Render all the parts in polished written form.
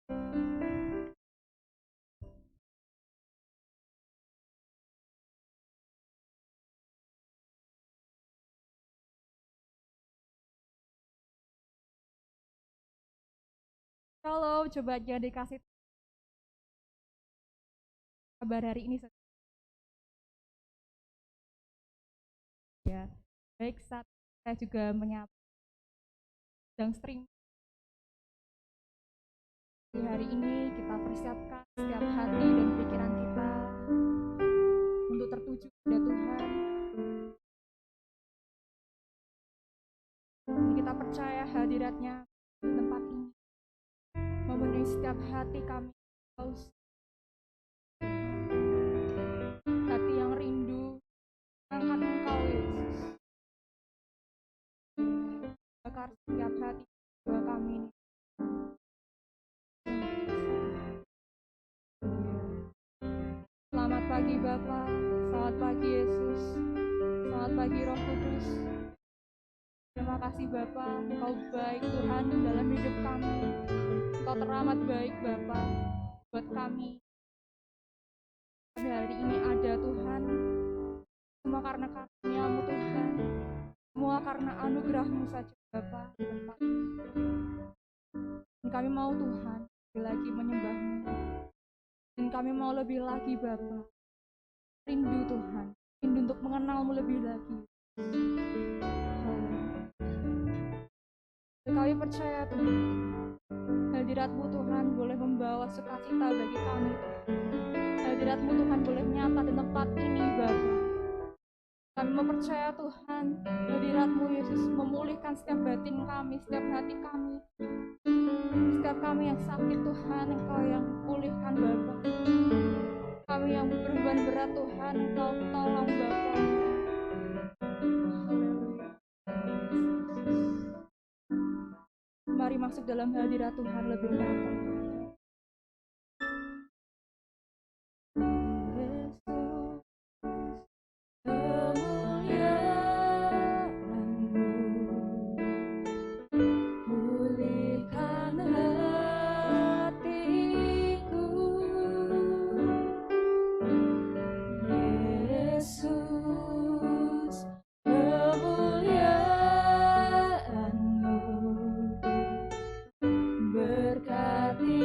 Halo, coba aja dikasih kabar hari ini saja. Baik, saat saya juga menyapa sedang stream. Di hari ini kita persiapkan setiap hati dan pikiran kita untuk tertuju pada Tuhan. Dan kita percaya hadiratnya di tempat ini memenuhi setiap hati kami. Hati yang rindu akan Engkau, Yesus. Bakar setiap hati jiwa kami ini. Selamat pagi Bapa, selamat pagi Yesus, selamat pagi Roh Kudus. Terima kasih Bapa, Engkau baik Tuhan dalam hidup kami. Engkau teramat baik Bapa buat kami. Pada hari ini ada Tuhan, semua karena karunia-Mu Tuhan, semua karena anugerah-Mu saja Bapa. Dan kami mau Tuhan lebih lagi menyembah-Mu. Dan kami mau lebih lagi Bapa, rindu Tuhan, rindu untuk mengenal-Mu lebih lagi. Dan kami percaya Tuhan, hadirat-Mu Tuhan boleh membawa sukacita bagi kami Tuhan. Hadirat-Mu Tuhan boleh nyata di tempat ini Bapa. Kami mempercaya Tuhan, hadirat-Mu Yesus memulihkan setiap batin kami, setiap hati kami. Setiap kami yang sakit Tuhan, Engkau yang pulihkan Bapa. Kami yang berbeban berat Tuhan, Engkau tolong Bapa. Mari masuk dalam hadirat Tuhan lebih nyata. Berkati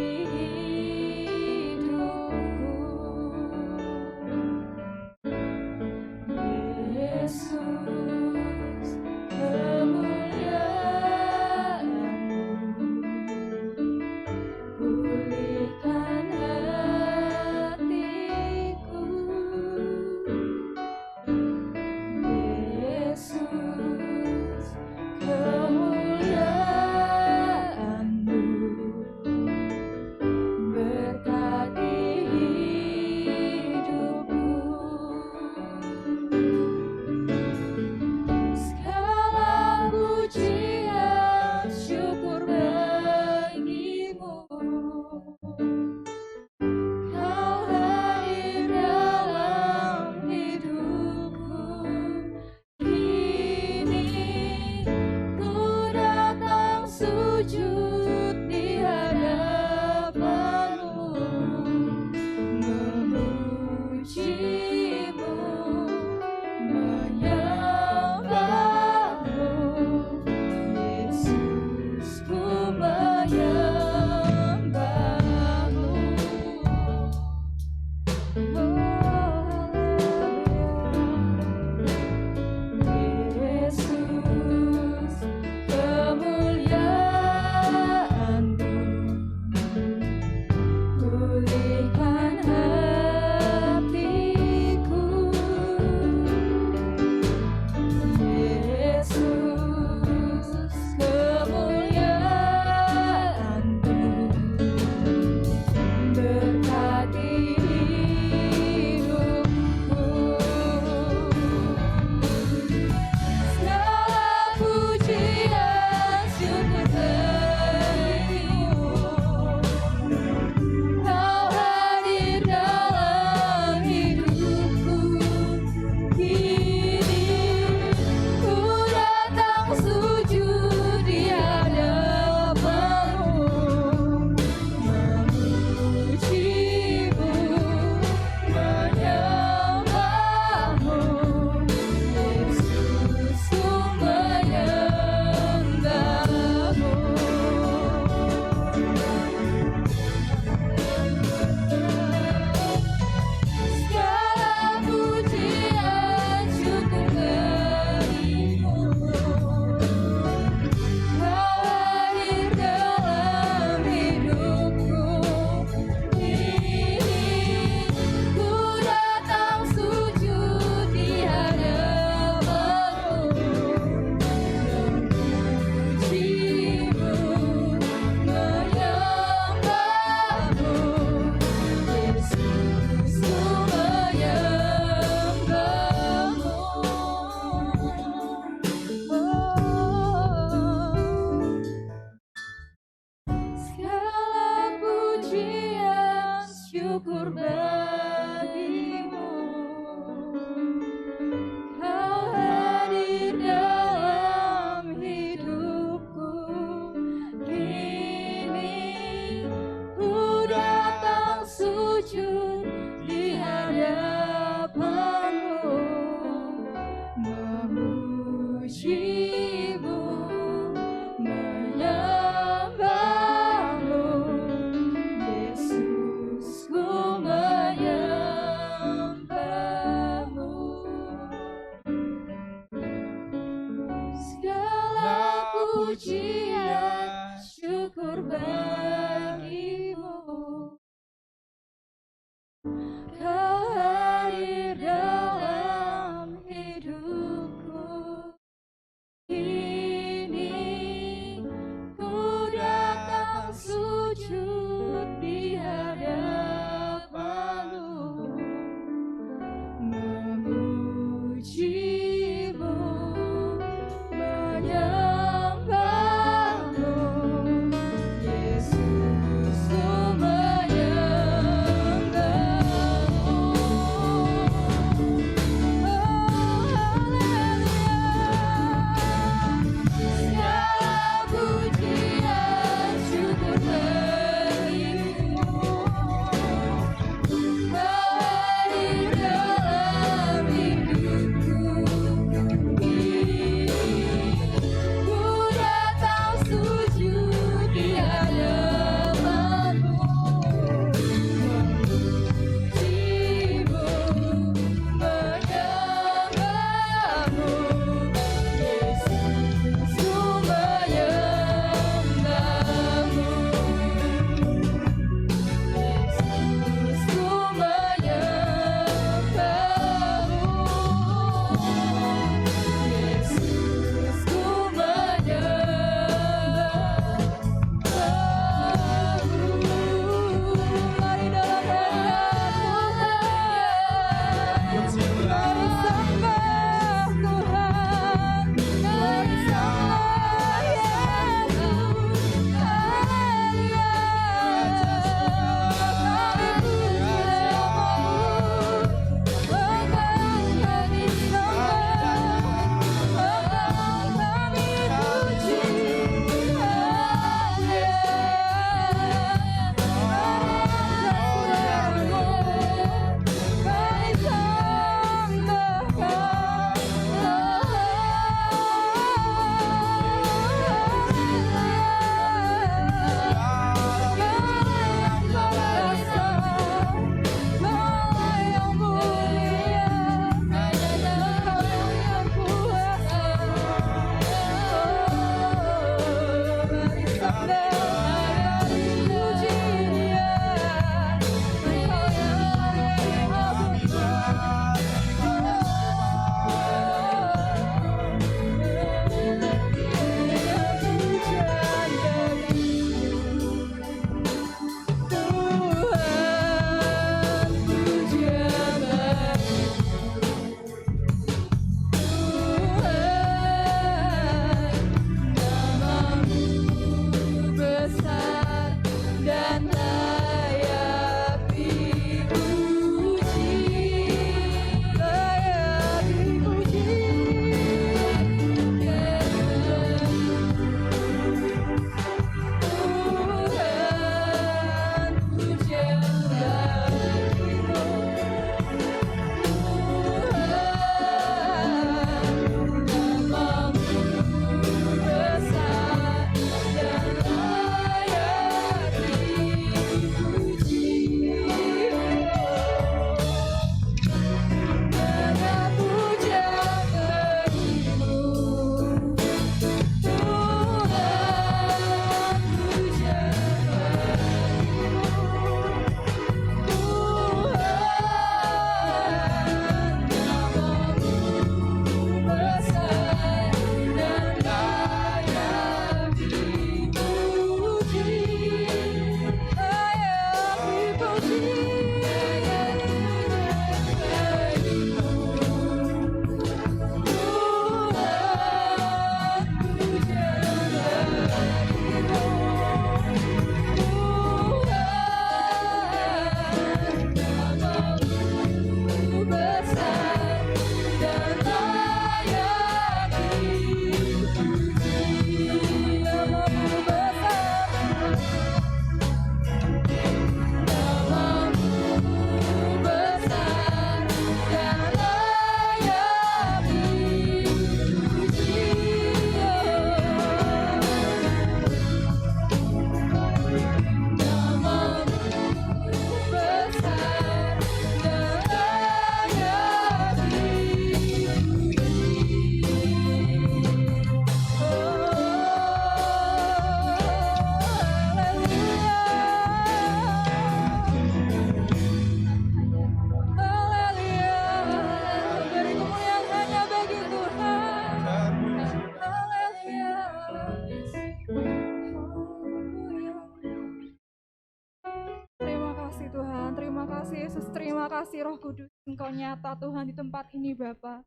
kasih Roh Kudus, Engkau nyata Tuhan di tempat ini Bapa.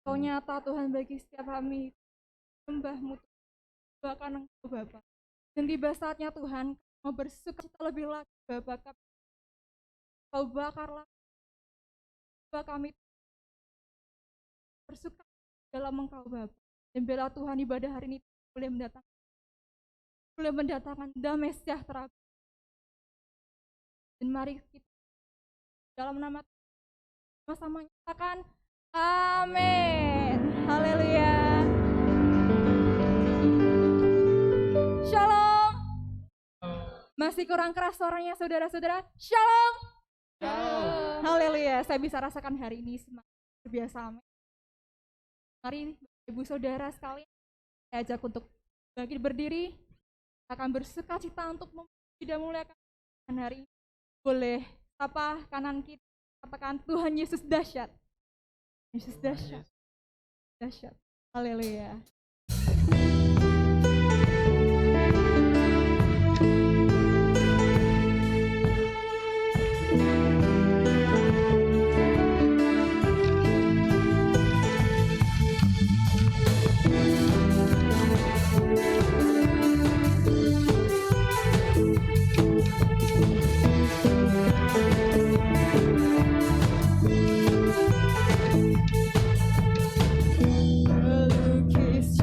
Engkau nyata Tuhan bagi setiap kami, sembahmu, bahkan Engkau Bapa. Dan tiba saatnya Tuhan, mau bersuka cita lebih lagi Bapa. Kau bakarlah kami bersuka dalam Engkau Bapa. Dan bela Tuhan ibadah hari ini boleh mendatangkan damai sejahtera. Dan mari kita dalam nama sama-sama nyatakan amin. Haleluya. Shalom. Masih kurang keras suaranya saudara-saudara. Shalom. Haleluya. Saya bisa rasakan hari ini semakin terbiasa. Mari ibu saudara sekalian, saya ajak untuk bangkit berdiri. Akan bersuka cita untuk tidak muliakan hari ini. Boleh sapa kanan kita, katakan Tuhan Yesus dahsyat. Yesus dahsyat. Dahsyat. Haleluya. Melukis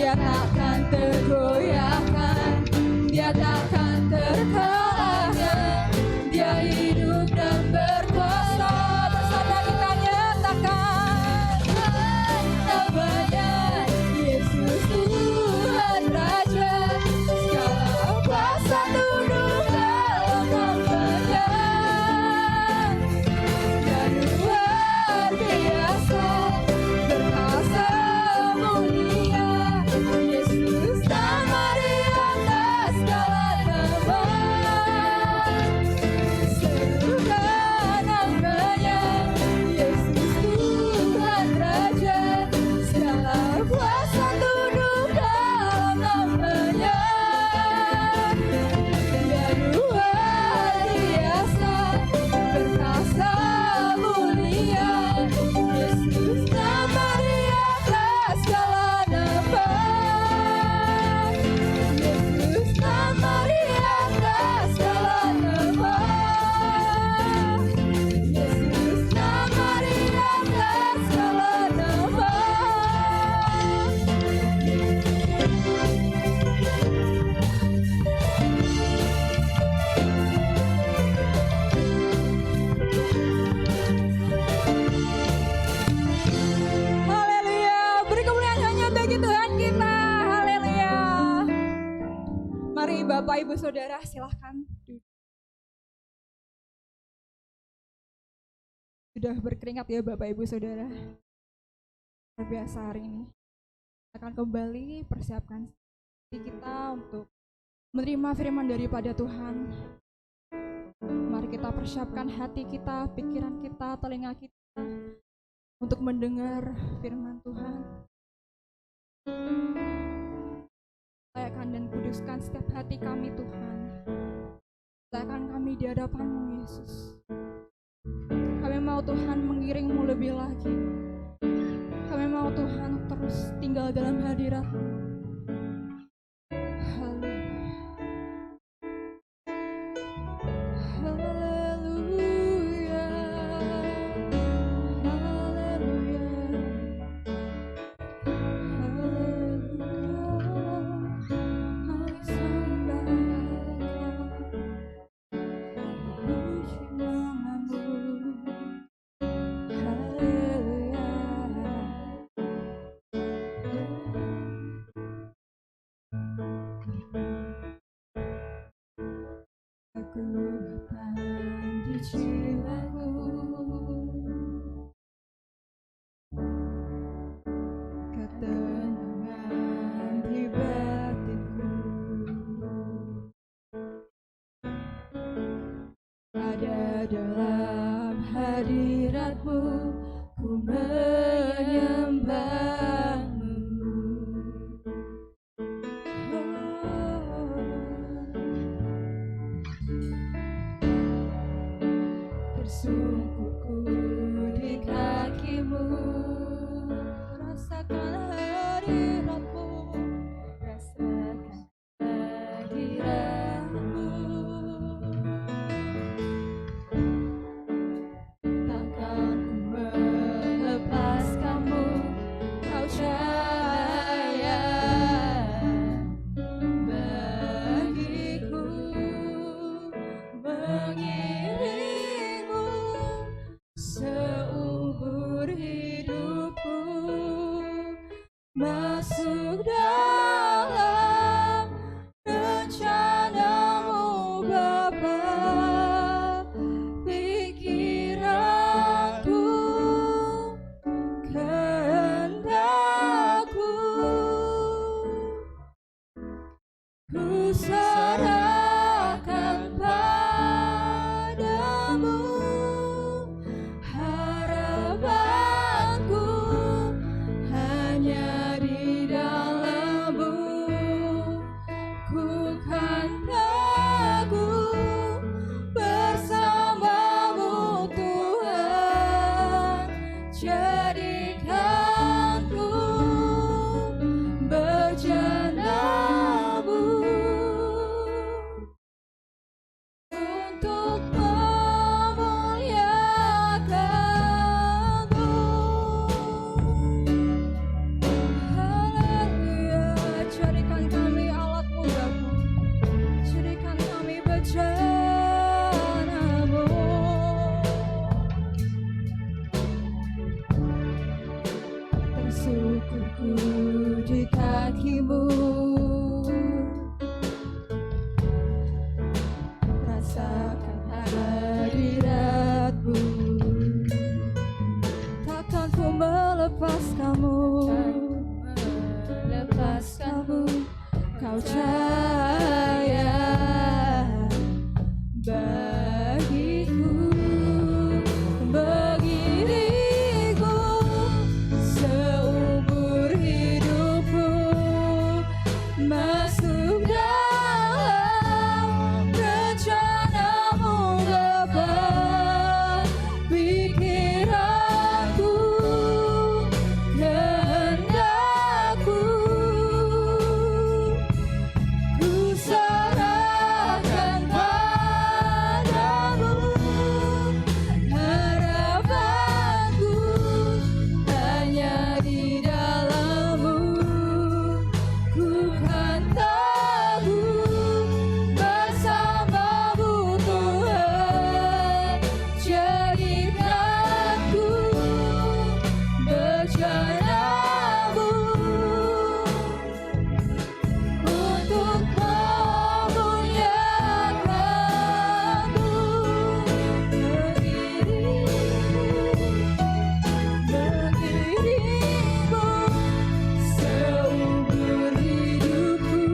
Dia takkan tergoyahkan, dia takkan terkalahkan. Dia hidup dan berkuasa. Bersama kita nyatakan namanya Yesus Tuhan Raja. Segala kuasa tunduk dalam namanya. Dia luar biasa, berkuasa mulia. Yesus nama di atas segala nama. Serukan namanya Yesus Tuhan Raja. Segala kuasa tunduk dalam namanya. Dia luar biasa, berkuasa mulia. Yesus nama di atas segala nama. Yesus nama di atas segala nama. Yesus nama di atas segala nama. Haleluya, beri kemuliaan hanya bagi Tuhan kita. Haleluya. Mari Bapak Ibu Saudara silahkan duduk. Sudah berkeringat ya Bapak Ibu Saudara. Luar biasa hari ini. Kita akan kembali persiapkan diri kita untuk menerima firman daripada Tuhan. Mari kita persiapkan hati kita, pikiran kita, telinga kita untuk mendengar firman Tuhan. Layakkan dan kuduskan setiap hati kami Tuhan. Layakkan kami di hadapan-Mu Yesus. Kami mau Tuhan mengiring-Mu lebih lagi. Kami mau Tuhan terus tinggal dalam hadirat-Mu. Haleluya. Haleluya. Haleluya. Jiwaku ketenangan di batinku, ada dalam hadirat-Mu, ku menyembah-Mu. Tersungkurku di kaki-Mu, rasakan hadirat-Mu, rasakan hadirat-Mu. Takkan ku melepas Syukurku di kakimu, rasakan hadiratmu. Takkan ku melepas kamu, kau cahaya bagiku, bagi diriku seumur hidupku, masuk dalam rencanamu Bapa. Pikiranku, kehendakku, ku serahkan padamu. Harapanku hanya di dalam-Mu, ku kan teguh bersama-Mu Tuhan. Jadikanku bencanamu untuk memuliakan-Mu, mengiringku seumur hidupku,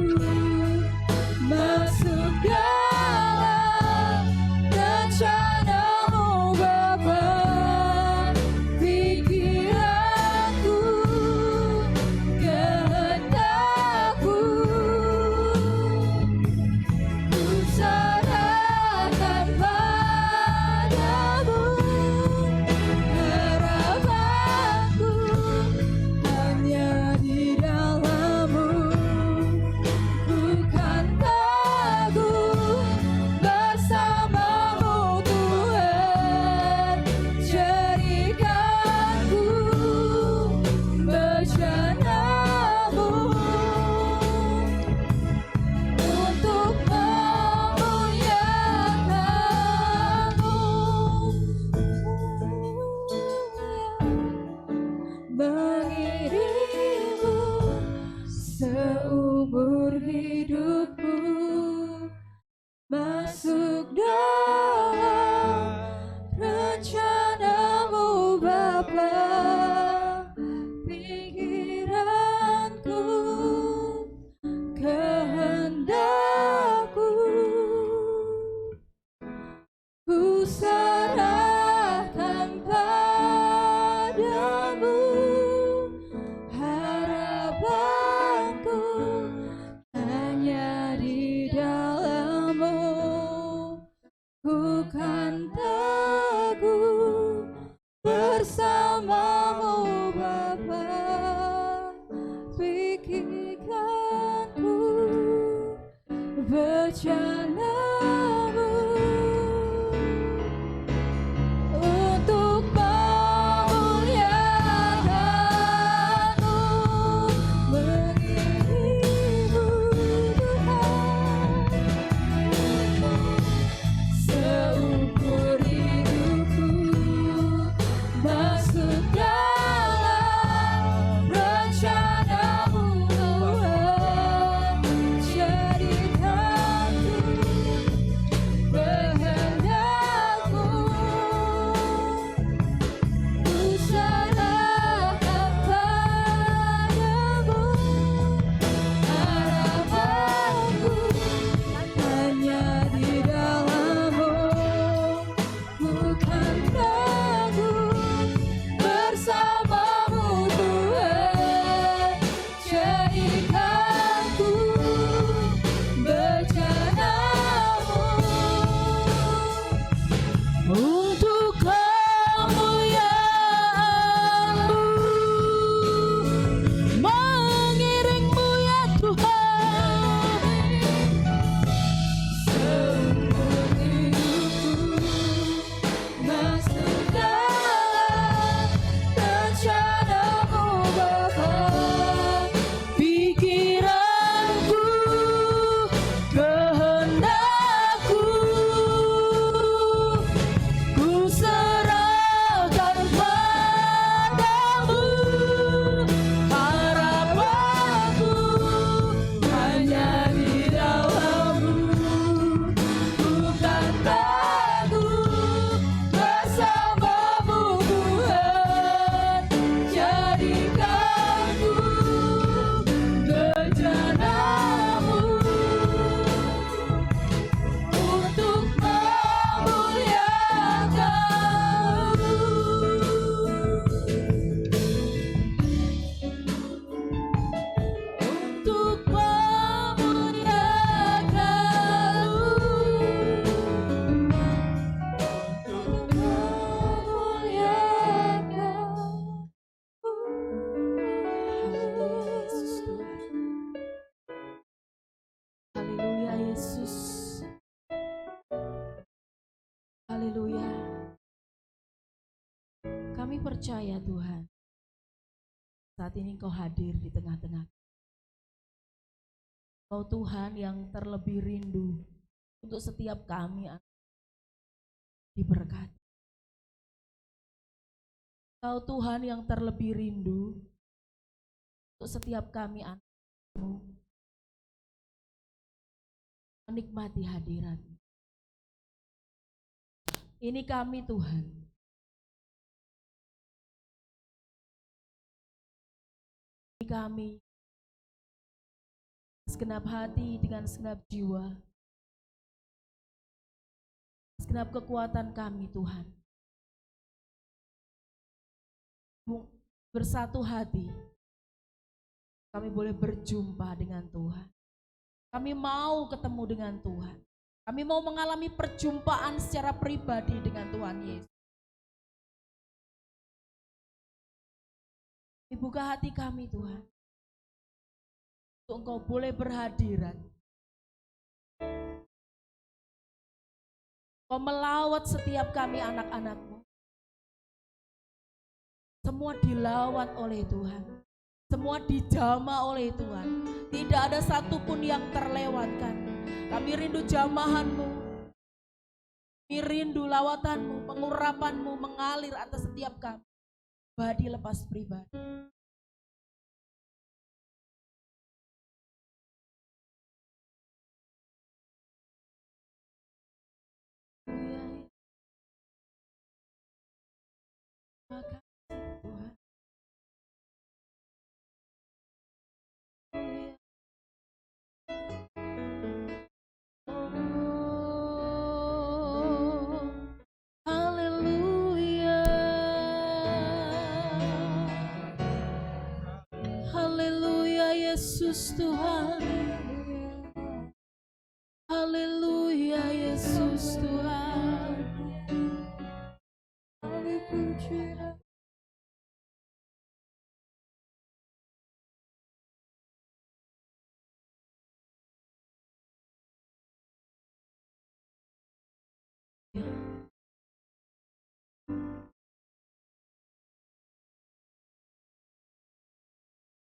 masuk dalam rencana-Mu Bapa. Pikiranku, kehendakku, ku serahkan padamu. Harapanku hanya di dalam-Mu, ku kan teguh bersama-Mu Tuhan. Jadikanku bencanamu untuk memuliakan-Mu, mengiringmu seumur hidupku, masuk dalam rencana-Mu Bapa. Pikiranku, kehendakku, ku serahkan padamu. Harapanku hanya di dalam-Mu, ku kan teguh bersama-Mu Bapa. Pikirkanku bencana-Mu untuk memuliakan-Mu, mengiringmu Tuhan seumur hidupku, masuk dalam rencana-Mu Tuhan. Jadikanku Kami percaya Tuhan, saat ini Engkau hadir di tengah-tengah. Engkau Tuhan yang terlebih rindu untuk setiap kami diberkati. Engkau Tuhan yang terlebih rindu untuk setiap kami anak-Mu menikmati hadirat-Mu. Ini kami Tuhan. Ini kami. Segenap hati dengan segenap jiwa. Segenap kekuatan kami Tuhan. Bersatu hati. Kami boleh berjumpa dengan Tuhan. Kami mau ketemu dengan Tuhan. Kami mau mengalami perjumpaan secara pribadi dengan Tuhan Yesus. Buka hati kami Tuhan. Untuk Engkau boleh berhadirat. Engkau melawat setiap kami anak-anak-Mu. Semua dilawat oleh Tuhan. Semua dijamah oleh Tuhan. Tidak ada satupun yang terlewatkan. Kami rindu jamahan-Mu. Kami rindu lawatan-Mu, pengurapan-Mu mengalir atas setiap kami. Pribadi lepas pribadi. Terima kasih Tuhan. Yesus Tuhan, haleluya Yesus Tuhan, haleluya.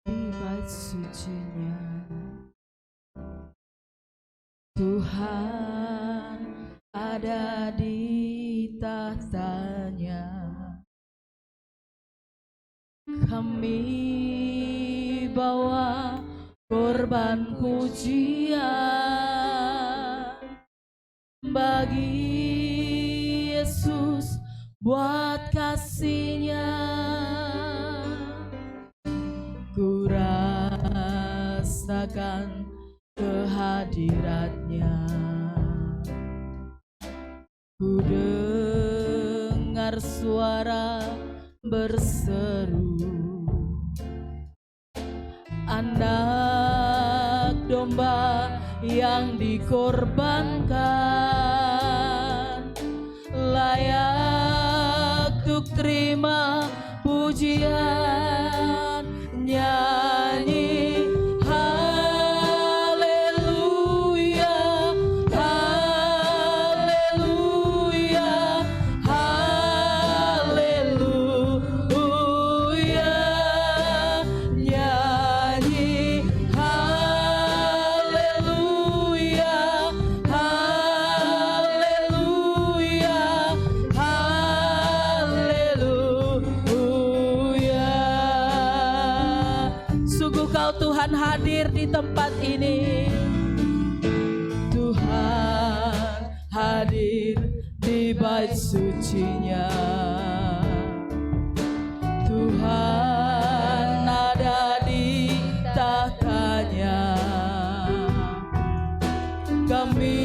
Di bait sucinya Tuhan ada di tahtanya. Kami bawa korban pujian bagi Yesus buat kasih-Nya. Ku rasakan kehadirat-Nya. Ku dengar suara berseru, anak domba yang dikorbankan, layak untuk terima pujian. Nyanyi haleluya, haleluya, haleluya. Nyanyi haleluya, haleluya, haleluya. Sungguh Kau Tuhan hadir di tempat ini. Tuhan hadir di bait suci-Nya. Tuhan ada di tahtanya. Kami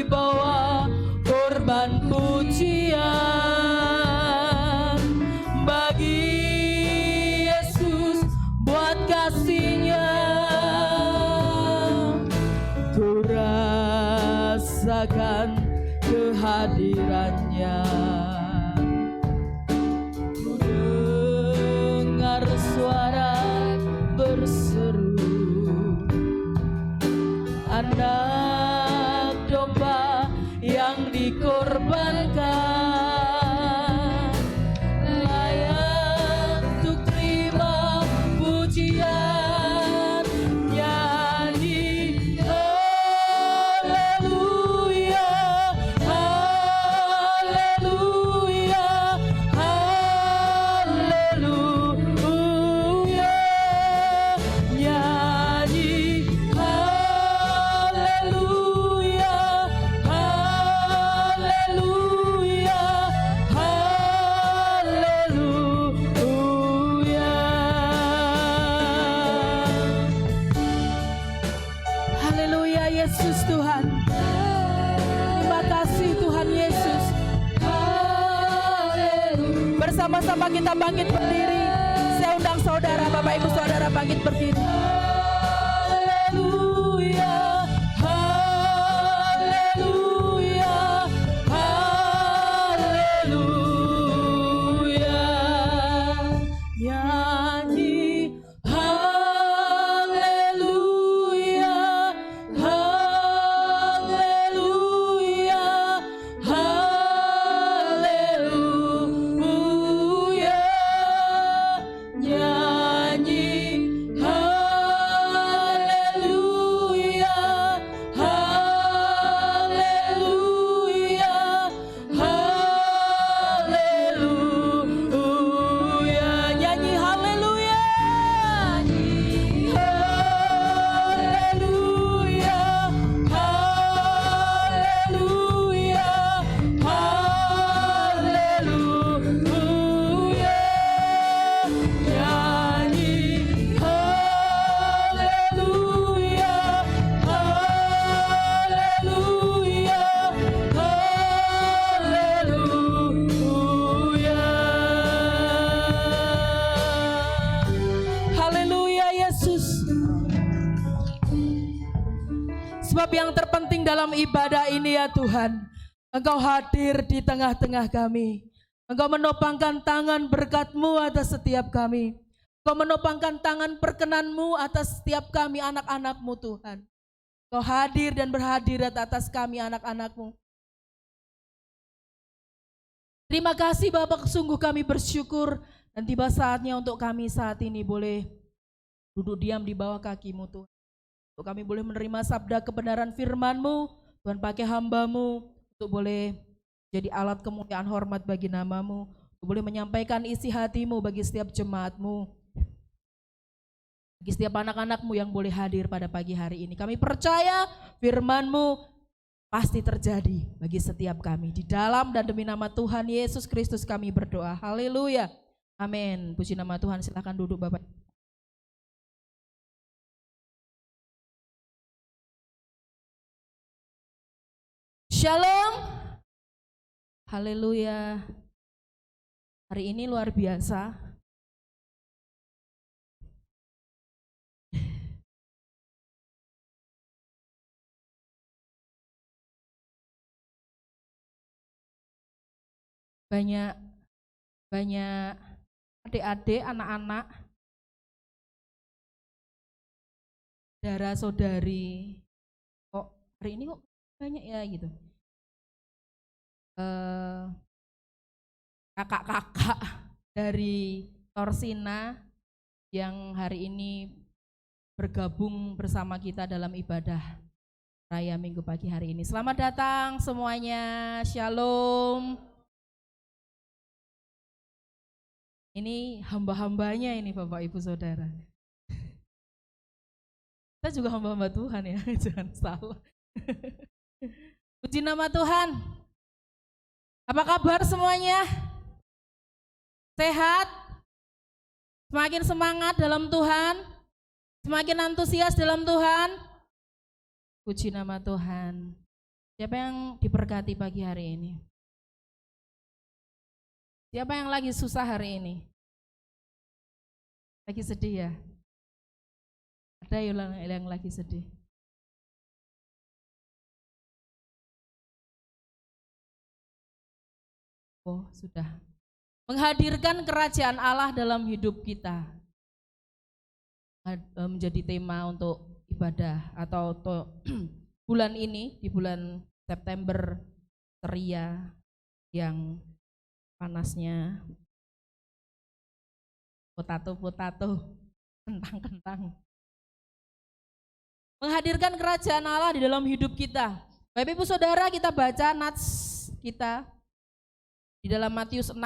bawa korban pujian bagi Yesus buat kasih-Nya. Ku rasakan kehadiran-Nya. Ku dengar suara berseru, anak domba yang dikorbankan, Yesus Tuhan. Terima kasih Tuhan Yesus. Bersama-sama kita bangkit berdiri. Saya undang saudara, Bapak Ibu Saudara bangkit berdiri. Haleluya, haleluya, haleluya. Nyanyi haleluya, haleluya, haleluya. Nyanyi haleluya, haleluya, haleluya. Nyanyi haleluya, haleluya, haleluya, haleluya. Nyanyi haleluya, haleluya, haleluya. Haleluya Yesus. Sebab yang terpenting dalam ibadah ini ya Tuhan, Engkau hadir di tengah-tengah kami. Engkau menopangkan tangan berkat-Mu atas setiap kami. Engkau menopangkan tangan perkenan-Mu atas setiap kami anak-anak-Mu Tuhan. Engkau hadir dan berhadirat atas kami anak-anak-Mu. Terima kasih Bapak, sungguh kami bersyukur dan tiba saatnya untuk kami saat ini boleh duduk diam di bawah kaki-Mu Tuhan. Untuk kami boleh menerima sabda kebenaran firman-Mu, Tuhan pakai hamba-Mu untuk boleh jadi alat kemuliaan hormat bagi nama-Mu, untuk boleh menyampaikan isi hati-Mu bagi setiap jemaat-Mu, bagi setiap anak-anak-Mu yang boleh hadir pada pagi hari ini. Kami percaya firman-Mu pasti terjadi bagi setiap kami. Di dalam dan demi nama Tuhan Yesus Kristus kami berdoa. Haleluya. Amin. Puji nama Tuhan. Silakan duduk Bapak. Shalom. Haleluya. Hari ini luar biasa. Banyak adik-adik, anak-anak, saudara saudari, kok hari ini kok banyak ya gitu. Kakak-kakak dari Torsina yang hari ini bergabung bersama kita dalam ibadah Raya Minggu pagi hari ini. Selamat datang semuanya, Shalom. Ini hamba-hambanya ini Bapak Ibu Saudara. Kita juga hamba-hamba Tuhan ya, jangan salah. Puji nama Tuhan. Apa kabar semuanya? Sehat? Semakin semangat dalam Tuhan? Semakin antusias dalam Tuhan? Puji nama Tuhan. Siapa yang diberkati pagi hari ini? Siapa yang lagi susah hari ini? Lagi sedih ya? Ada yang lagi sedih? Oh, sudah. Menghadirkan kerajaan Allah dalam hidup kita. Menjadi tema untuk ibadah atau bulan ini, di bulan September ceria yang panasnya, potato, kentang. Menghadirkan kerajaan Allah di dalam hidup kita. Bapak Ibu Saudara, kita baca nats kita di dalam Matius 6,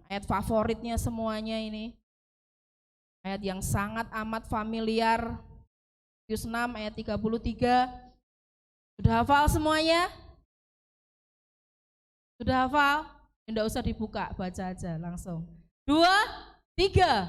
ayat favoritnya semuanya ini. Ayat yang sangat amat familiar. Matius 6 ayat 33. Sudah hafal semuanya? Sudah hafal? Tidak usah dibuka, baca aja langsung. 2, 3.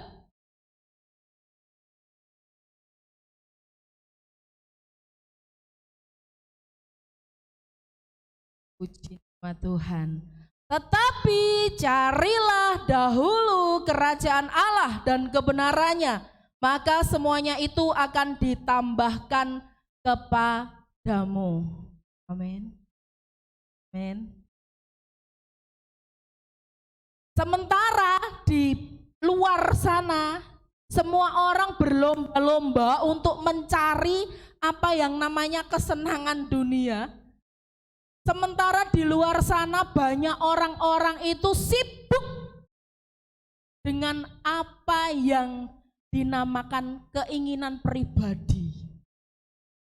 Puji nama Tuhan. Tetapi carilah dahulu kerajaan Allah dan kebenarannya, maka semuanya itu akan ditambahkan kepadamu. Amin. Amin. Sementara di luar sana semua orang berlomba-lomba untuk mencari apa yang namanya kesenangan dunia. Sementara di luar sana banyak orang-orang itu sibuk dengan apa yang dinamakan keinginan pribadi.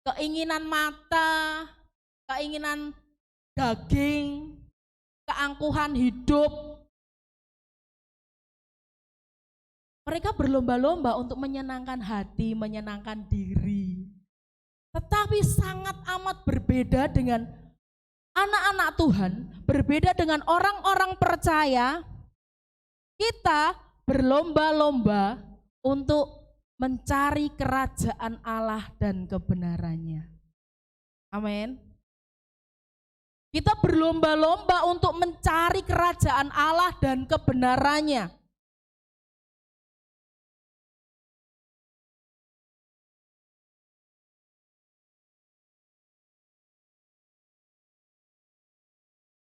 Keinginan mata, keinginan daging, keangkuhan hidup. Mereka berlomba-lomba untuk menyenangkan hati, menyenangkan diri. Tetapi sangat amat berbeda dengan anak-anak Tuhan, berbeda dengan orang-orang percaya. Kita berlomba-lomba untuk mencari kerajaan Allah dan kebenarannya. Amin. Kita berlomba-lomba untuk mencari kerajaan Allah dan kebenarannya.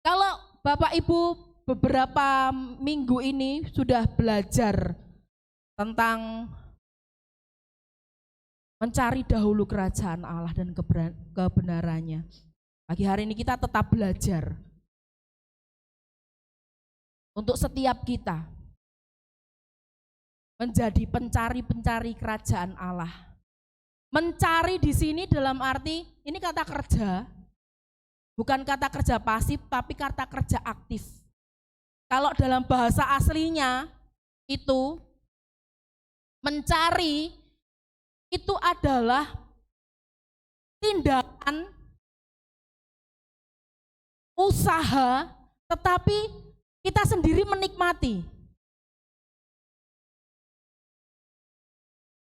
Kalau Bapak Ibu beberapa minggu ini sudah belajar tentang mencari dahulu kerajaan Allah dan kebenarannya. Pagi hari ini kita tetap belajar untuk setiap kita menjadi pencari-pencari kerajaan Allah. Mencari di sini dalam arti ini kata kerja, bukan kata kerja pasif tapi kata kerja aktif. Kalau dalam bahasa aslinya itu mencari itu adalah tindakan usaha, tetapi kita sendiri menikmati.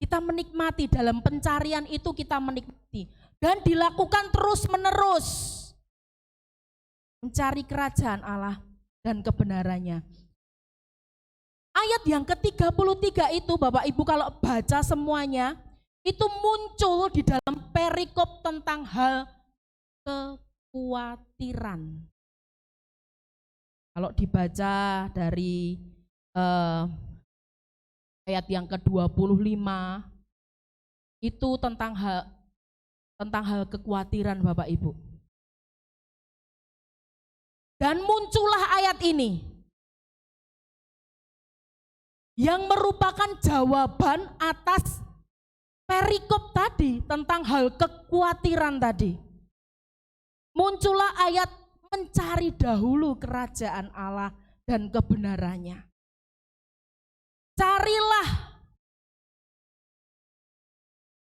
Kita menikmati dalam pencarian itu, kita menikmati dan dilakukan terus-menerus. Mencari kerajaan Allah dan kebenarannya. Ayat yang ke-33 itu Bapak Ibu kalau baca semuanya, itu muncul di dalam perikop tentang hal kekhawatiran. Kalau dibaca dari ayat yang ke-25 itu tentang hal kekhawatiran Bapak Ibu. Dan muncullah ayat ini yang merupakan jawaban atas perikop tadi tentang hal kekhawatiran tadi. Muncullah ayat mencari dahulu kerajaan Allah dan kebenarannya. Carilah,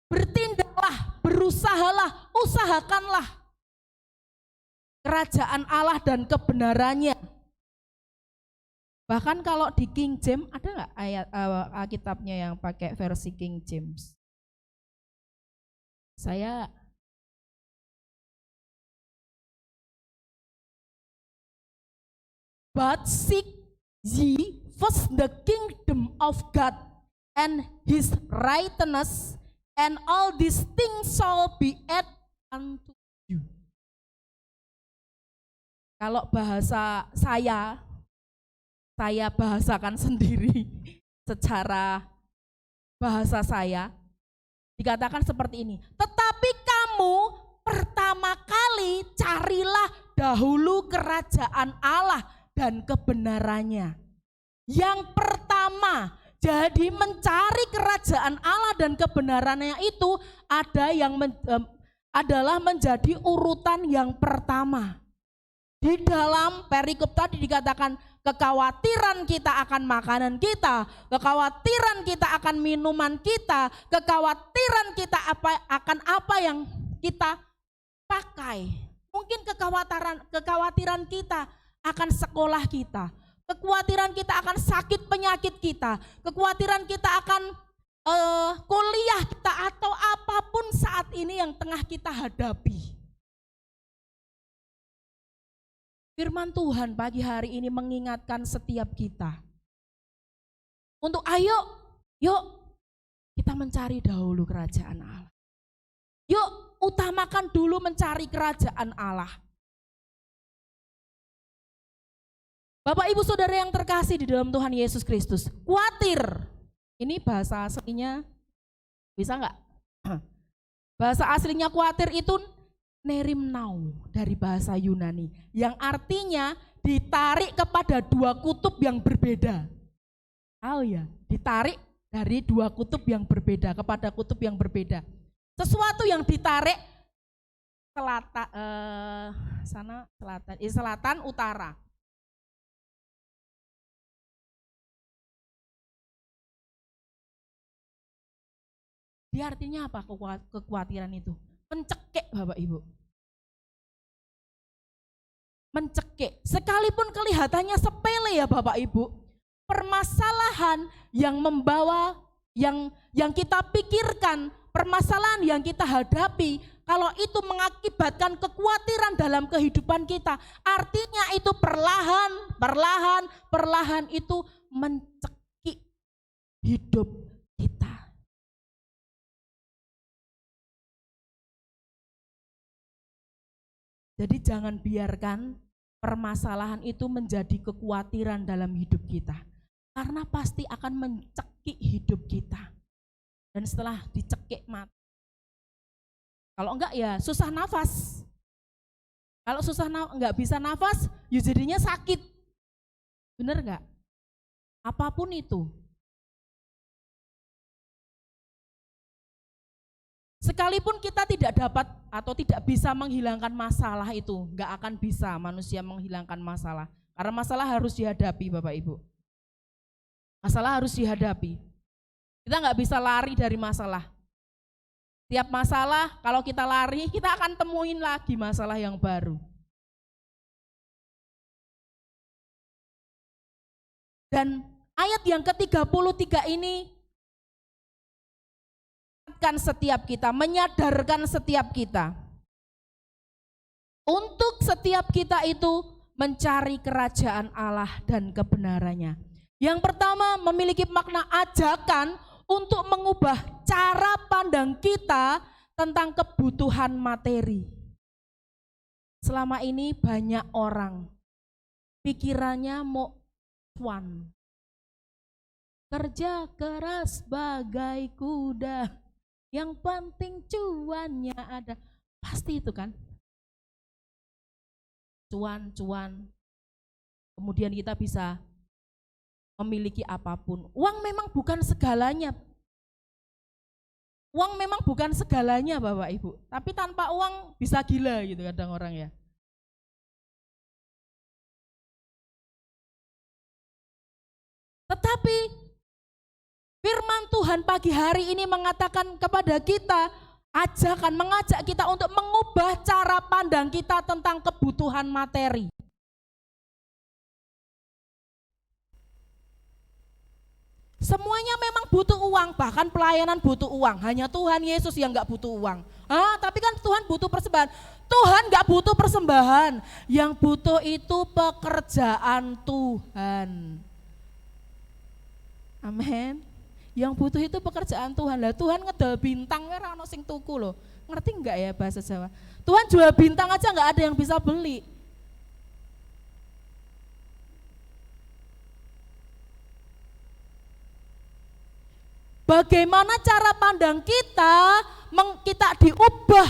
bertindaklah, berusahalah, usahakanlah kerajaan Allah dan kebenarannya. Bahkan kalau di King James, ada nggak ayat Alkitabnya yang pakai versi King James? Saya but seek ye first the kingdom of God and his righteousness, and all these things shall be added unto you. Kalau bahasa saya bahasakan sendiri secara bahasa saya, dikatakan seperti ini. Tetapi kamu pertama kali carilah dahulu kerajaan Allah dan kebenarannya. Yang pertama, jadi mencari kerajaan Allah dan kebenarannya itu adalah menjadi urutan yang pertama. Di dalam perikop tadi dikatakan kekhawatiran kita akan makanan kita, kekhawatiran kita akan minuman kita, kekhawatiran kita akan apa yang kita pakai. Mungkin kekhawatiran kita akan sekolah kita, kekhawatiran kita akan sakit penyakit kita, kekhawatiran kita akan kuliah kita atau apapun saat ini yang tengah kita hadapi. Firman Tuhan pagi hari ini mengingatkan setiap kita. Untuk yuk kita mencari dahulu kerajaan Allah. Yuk utamakan dulu mencari kerajaan Allah. Bapak Ibu Saudara yang terkasih di dalam Tuhan Yesus Kristus, khawatir. Ini bahasa aslinya, bisa enggak? Bahasa aslinya khawatir itu nerimnau dari bahasa Yunani. Yang artinya ditarik kepada dua kutub yang berbeda. Tahu ya, ditarik dari dua kutub yang berbeda kepada kutub yang berbeda. Sesuatu yang ditarik selatan utara. Dia artinya apa kekhawatiran itu? Mencekik Bapak Ibu. Mencekik. Sekalipun kelihatannya sepele ya Bapak Ibu, permasalahan yang membawa, yang kita pikirkan, permasalahan yang kita hadapi, kalau itu mengakibatkan kekhawatiran dalam kehidupan kita, artinya itu perlahan itu mencekik hidup kita. Jadi jangan biarkan permasalahan itu menjadi kekhawatiran dalam hidup kita. Karena pasti akan mencekik hidup kita. Dan setelah dicekik mati. Kalau enggak ya susah nafas. Kalau enggak bisa nafas, ya jadinya sakit. Bener enggak? Apapun itu. Sekalipun kita tidak dapat atau tidak bisa menghilangkan masalah itu, enggak akan bisa manusia menghilangkan masalah. Karena masalah harus dihadapi Bapak Ibu. Masalah harus dihadapi. Kita enggak bisa lari dari masalah. Tiap masalah kalau kita lari, kita akan temuin lagi masalah yang baru. Dan ayat yang ke-33 ini menyadarkan setiap kita untuk setiap kita itu mencari kerajaan Allah dan kebenarannya. Yang pertama memiliki makna ajakan untuk mengubah cara pandang kita tentang kebutuhan materi. Selama ini banyak orang pikirannya mau cuan, kerja keras bagai kuda, yang penting cuannya ada. Pasti itu kan. Cuan. Kemudian kita bisa memiliki apapun. Uang memang bukan segalanya. Uang memang bukan segalanya Bapak Ibu. Tapi tanpa uang bisa gila gitu kadang orang ya. Tetapi firman Tuhan pagi hari ini mengatakan kepada kita, mengajak kita untuk mengubah cara pandang kita tentang kebutuhan materi. Semuanya memang butuh uang, bahkan pelayanan butuh uang. Hanya Tuhan Yesus yang gak butuh uang. Tapi kan Tuhan butuh persembahan. Tuhan gak butuh persembahan. Yang butuh itu pekerjaan Tuhan. Amin. Yang butuh itu pekerjaan Tuhan. Lah Tuhan ngedol bintang ora ono sing tuku loh. Ngerti enggak ya bahasa Jawa? Tuhan jual bintang aja enggak ada yang bisa beli. Bagaimana cara pandang kita diubah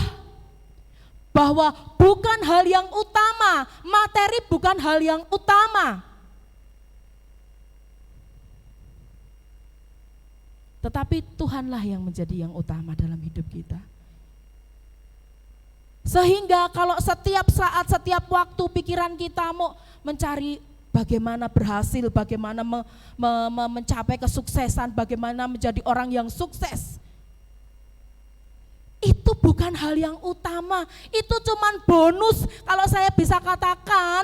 bahwa bukan hal yang utama, materi bukan hal yang utama. Tetapi Tuhanlah yang menjadi yang utama dalam hidup kita. Sehingga kalau setiap saat, setiap waktu pikiran kita mau mencari bagaimana berhasil, bagaimana mencapai kesuksesan, bagaimana menjadi orang yang sukses. Itu bukan hal yang utama, itu cuman bonus. Kalau saya bisa katakan,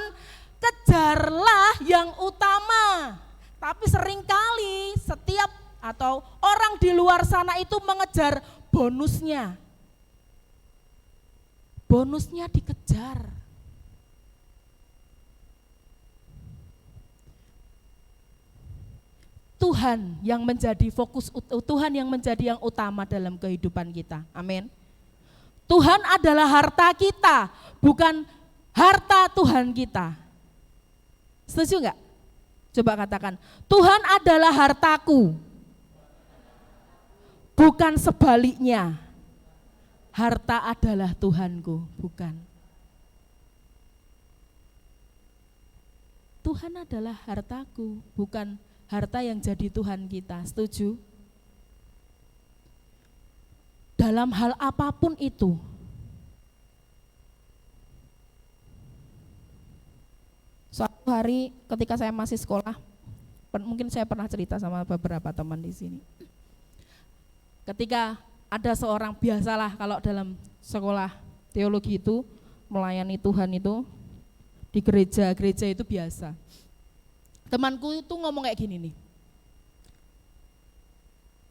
kejarlah yang utama. Tapi seringkali setiap atau orang di luar sana itu mengejar bonusnya. Bonusnya dikejar. Tuhan yang menjadi fokus, Tuhan yang menjadi yang utama dalam kehidupan kita. Amin. Tuhan adalah harta kita, bukan harta Tuhan kita. Setuju enggak? Coba katakan, Tuhan adalah hartaku, bukan sebaliknya. Harta adalah Tuhanku, bukan. Tuhan adalah hartaku, bukan harta yang jadi Tuhan kita. Setuju? Dalam hal apapun itu, suatu hari ketika saya masih sekolah, mungkin saya pernah cerita sama beberapa teman di sini. Ketika ada seorang, biasalah kalau dalam sekolah teologi itu melayani Tuhan itu di gereja itu biasa. Temanku itu ngomong kayak gini nih,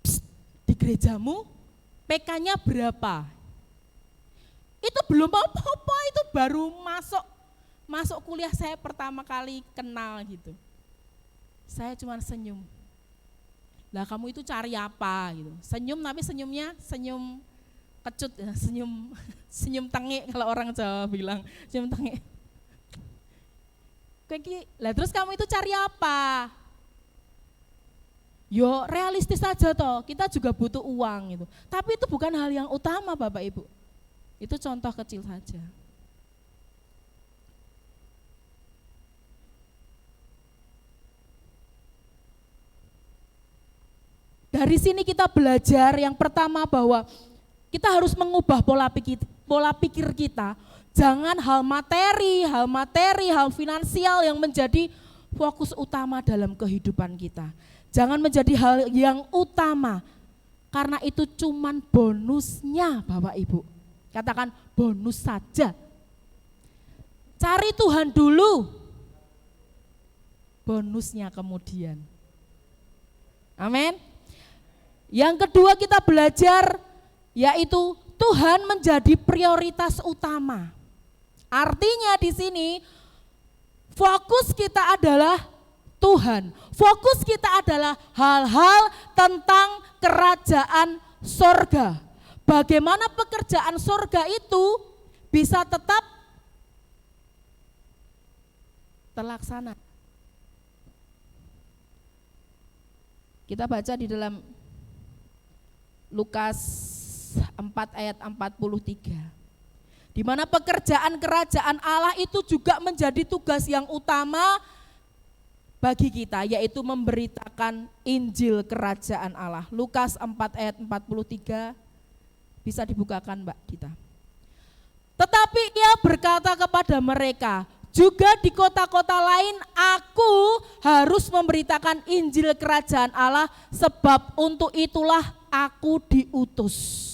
"Psst, di gerejamu PK-nya berapa?" Itu belum apa-apa, itu baru masuk kuliah saya pertama kali kenal gitu. Saya cuma senyum. Lah kamu itu cari apa gitu. Senyum, tapi senyumnya senyum kecut, senyum tengik kalau orang Jawa bilang, senyum tengik. Lah terus kamu itu cari apa? Yo realistis saja toh, kita juga butuh uang gitu. Tapi itu bukan hal yang utama Bapak Ibu. Itu contoh kecil saja. Dari sini kita belajar yang pertama bahwa kita harus mengubah pola pikir kita. Jangan hal materi, hal finansial yang menjadi fokus utama dalam kehidupan kita. Jangan menjadi hal yang utama, karena itu cuman bonusnya Bapak Ibu. Katakan bonus saja. Cari Tuhan dulu, bonusnya kemudian. Amin. Yang kedua kita belajar yaitu Tuhan menjadi prioritas utama. Artinya di sini fokus kita adalah Tuhan. Fokus kita adalah hal-hal tentang kerajaan sorga. Bagaimana pekerjaan sorga itu bisa tetap terlaksana. Kita baca di dalam Lukas 4 ayat 43. Di mana pekerjaan kerajaan Allah itu juga menjadi tugas yang utama bagi kita, yaitu memberitakan Injil kerajaan Allah. Lukas 4 ayat 43, bisa dibukakan Mbak Dita. Tetapi ia berkata kepada mereka, juga di kota-kota lain aku harus memberitakan Injil kerajaan Allah, sebab untuk itulah aku diutus.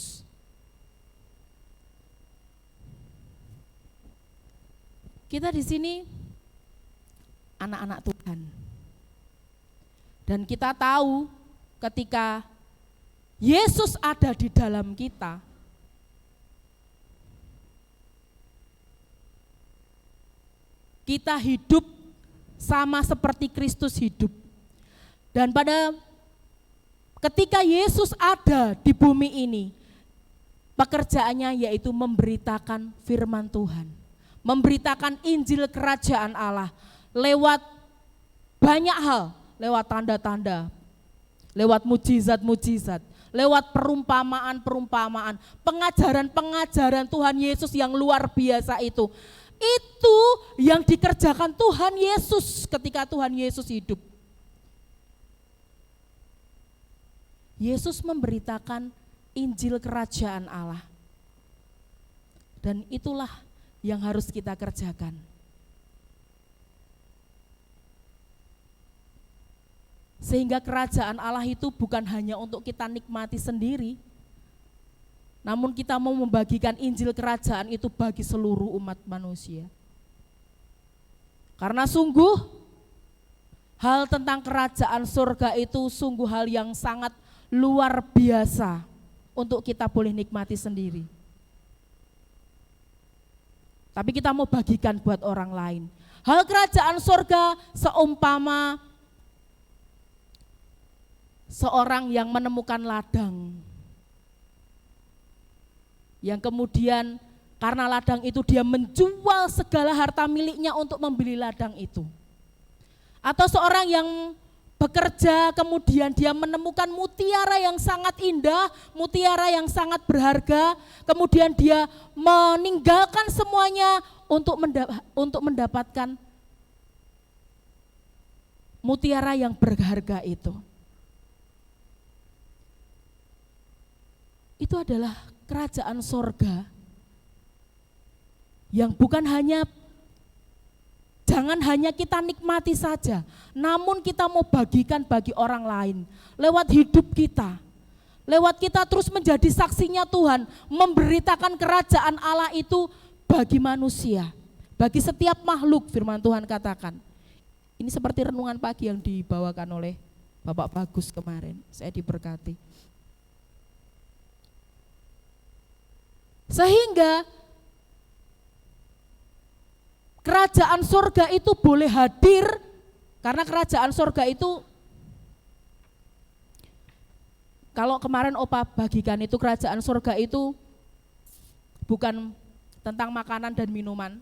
Kita di sini anak-anak Tuhan. Dan kita tahu ketika Yesus ada di dalam kita, kita hidup sama seperti Kristus hidup. Dan pada ketika Yesus ada di bumi ini, pekerjaannya yaitu memberitakan firman Tuhan. Memberitakan Injil kerajaan Allah lewat banyak hal, lewat tanda-tanda, lewat mujizat-mujizat, lewat perumpamaan-perumpamaan, pengajaran-pengajaran Tuhan Yesus yang luar biasa itu. Itu yang dikerjakan Tuhan Yesus ketika Tuhan Yesus hidup. Yesus memberitakan Injil kerajaan Allah. Dan itulah yang harus kita kerjakan. Sehingga kerajaan Allah itu bukan hanya untuk kita nikmati sendiri, namun kita mau membagikan Injil kerajaan itu bagi seluruh umat manusia. Karena sungguh hal tentang kerajaan surga itu sungguh hal yang sangat luar biasa untuk kita boleh nikmati sendiri. Tapi kita mau bagikan buat orang lain. Hal kerajaan surga seumpama seorang yang menemukan ladang, yang kemudian karena ladang itu dia menjual segala harta miliknya untuk membeli ladang itu. Atau seorang yang bekerja kemudian dia menemukan mutiara yang sangat indah, mutiara yang sangat berharga, kemudian dia meninggalkan semuanya untuk mendapatkan mutiara yang berharga itu. Itu adalah kerajaan sorga yang bukan hanya, jangan hanya kita nikmati saja, namun kita mau bagikan bagi orang lain lewat hidup kita, lewat kita terus menjadi saksinya Tuhan, memberitakan kerajaan Allah itu bagi manusia, bagi setiap makhluk. Firman Tuhan katakan, ini seperti renungan pagi yang dibawakan oleh Bapak Bagus kemarin, saya diberkati. Sehingga kerajaan sorga itu boleh hadir, karena kerajaan sorga itu, kalau kemarin Opa bagikan itu, kerajaan sorga itu bukan tentang makanan dan minuman,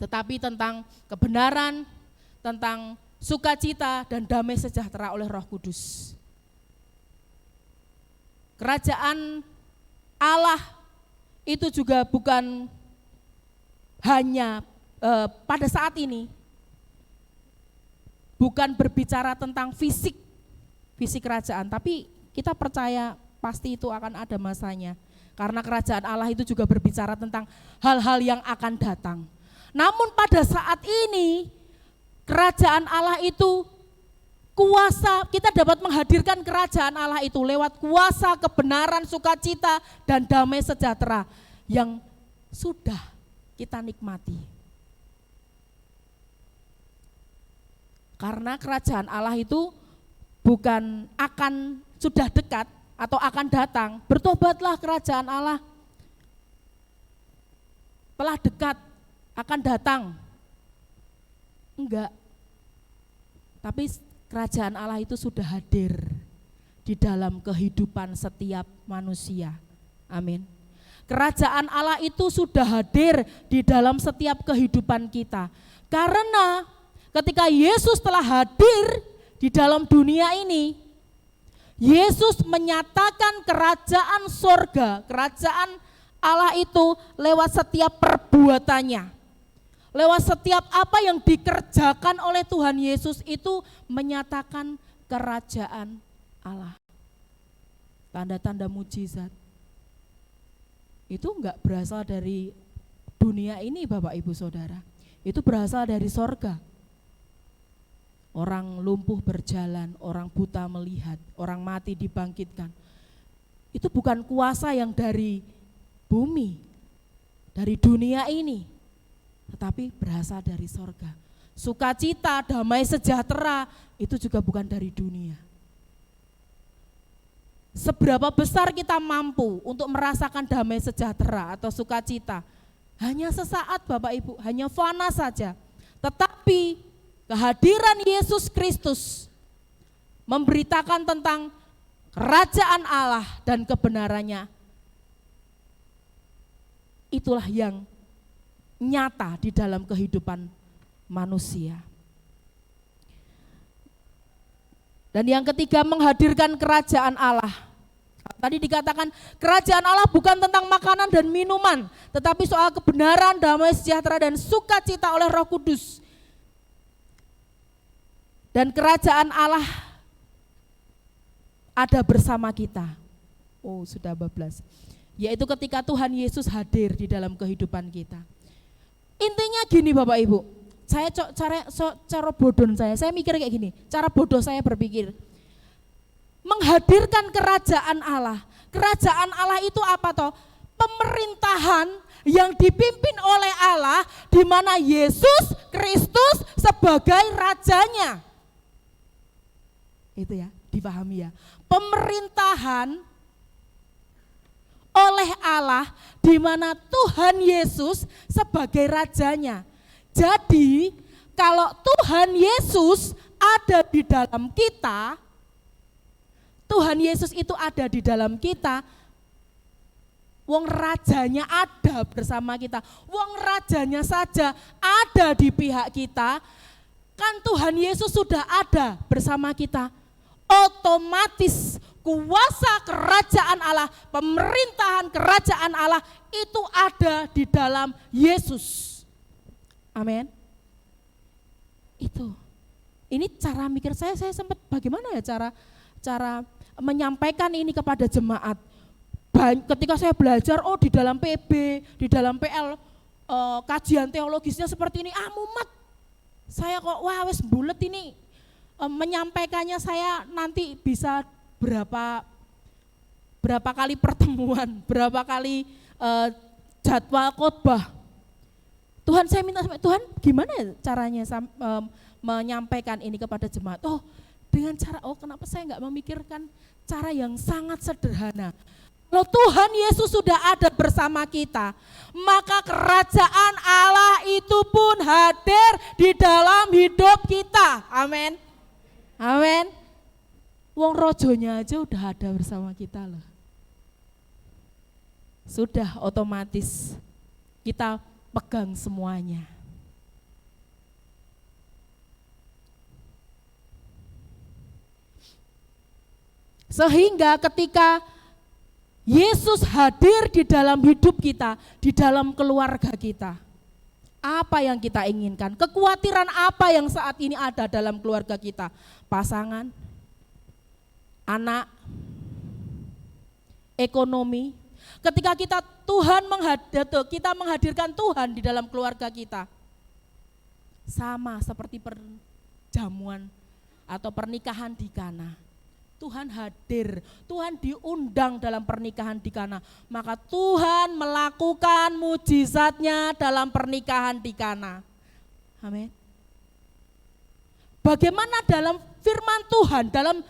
tetapi tentang kebenaran, tentang sukacita dan damai sejahtera oleh Roh Kudus. Kerajaan Allah itu juga bukan hanya pada saat ini, bukan berbicara tentang fisik kerajaan, tapi kita percaya pasti itu akan ada masanya. Karena kerajaan Allah itu juga berbicara tentang hal-hal yang akan datang. Namun pada saat ini, kerajaan Allah itu kuasa, kita dapat menghadirkan kerajaan Allah itu lewat kuasa, kebenaran, sukacita, dan damai sejahtera yang sudah kita nikmati. Karena kerajaan Allah itu bukan akan sudah dekat atau akan datang, bertobatlah kerajaan Allah telah dekat, akan datang. Enggak. Tapi kerajaan Allah itu sudah hadir di dalam kehidupan setiap manusia. Amin. Kerajaan Allah itu sudah hadir di dalam setiap kehidupan kita. Karena ketika Yesus telah hadir di dalam dunia ini, Yesus menyatakan kerajaan sorga, kerajaan Allah itu lewat setiap perbuatannya. Lewat setiap apa yang dikerjakan oleh Tuhan Yesus itu menyatakan kerajaan Allah. Tanda-tanda mujizat itu enggak berasal dari dunia ini Bapak Ibu Saudara. Itu berasal dari sorga. Orang lumpuh berjalan, orang buta melihat, orang mati dibangkitkan. Itu bukan kuasa yang dari bumi, dari dunia ini, tetapi berasal dari sorga. Sukacita, damai sejahtera itu juga bukan dari dunia. Seberapa besar kita mampu untuk merasakan damai sejahtera atau sukacita, hanya sesaat Bapak Ibu, hanya fana saja. Tetapi kehadiran Yesus Kristus memberitakan tentang kerajaan Allah dan kebenarannya, itulah yang nyata di dalam kehidupan manusia. Dan yang ketiga, menghadirkan kerajaan Allah. Tadi dikatakan kerajaan Allah bukan tentang makanan dan minuman, tetapi soal kebenaran, damai sejahtera dan sukacita oleh Roh Kudus. Dan kerajaan Allah ada bersama kita. Oh, sudah bablas. Yaitu ketika Tuhan Yesus hadir di dalam kehidupan kita. Intinya gini Bapak Ibu, cara bodoh saya mikir kayak gini, cara bodoh saya berpikir, menghadirkan kerajaan Allah. Kerajaan Allah itu apa toh? Pemerintahan yang dipimpin oleh Allah, di mana Yesus Kristus sebagai rajanya. Itu ya, dipahami ya. Pemerintahan oleh Allah, di mana Tuhan Yesus sebagai rajanya. Jadi kalau Tuhan Yesus ada di dalam kita, Tuhan Yesus itu ada di dalam kita, wong rajanya ada bersama kita, wong rajanya saja ada di pihak kita, kan Tuhan Yesus sudah ada bersama kita. Otomatis kuasa kerajaan Allah, pemerintahan kerajaan Allah itu ada di dalam Yesus. Amin. Itu. Ini cara mikir saya sempat bagaimana ya cara menyampaikan ini kepada jemaat. Ketika saya belajar, di dalam PB, di dalam PL, kajian teologisnya seperti ini, mumet. Saya kok wes bulet ini, menyampaikannya saya nanti bisa berapa kali pertemuan, berapa kali jadwal khotbah. Tuhan, saya minta, Tuhan gimana caranya menyampaikan ini kepada jemaat? Dengan cara, kenapa saya nggak memikirkan cara yang sangat sederhana. Kalau Tuhan Yesus sudah ada bersama kita, maka kerajaan Allah itu pun hadir di dalam hidup kita. Amin. Amin. Wong rojonya aja udah ada bersama kita loh. Sudah otomatis kita pegang semuanya. Sehingga ketika Yesus hadir di dalam hidup kita, di dalam keluarga kita, apa yang kita inginkan? Kekhawatiran apa yang saat ini ada dalam keluarga kita? Pasangan, anak, ekonomi. Ketika kita menghadirkan Tuhan di dalam keluarga kita, sama seperti perjamuan atau pernikahan di Kana. Tuhan hadir, Tuhan diundang dalam pernikahan di Kana. Maka Tuhan melakukan mujizatnya dalam pernikahan di Kana. Amin. Bagaimana dalam firman Tuhan, dalam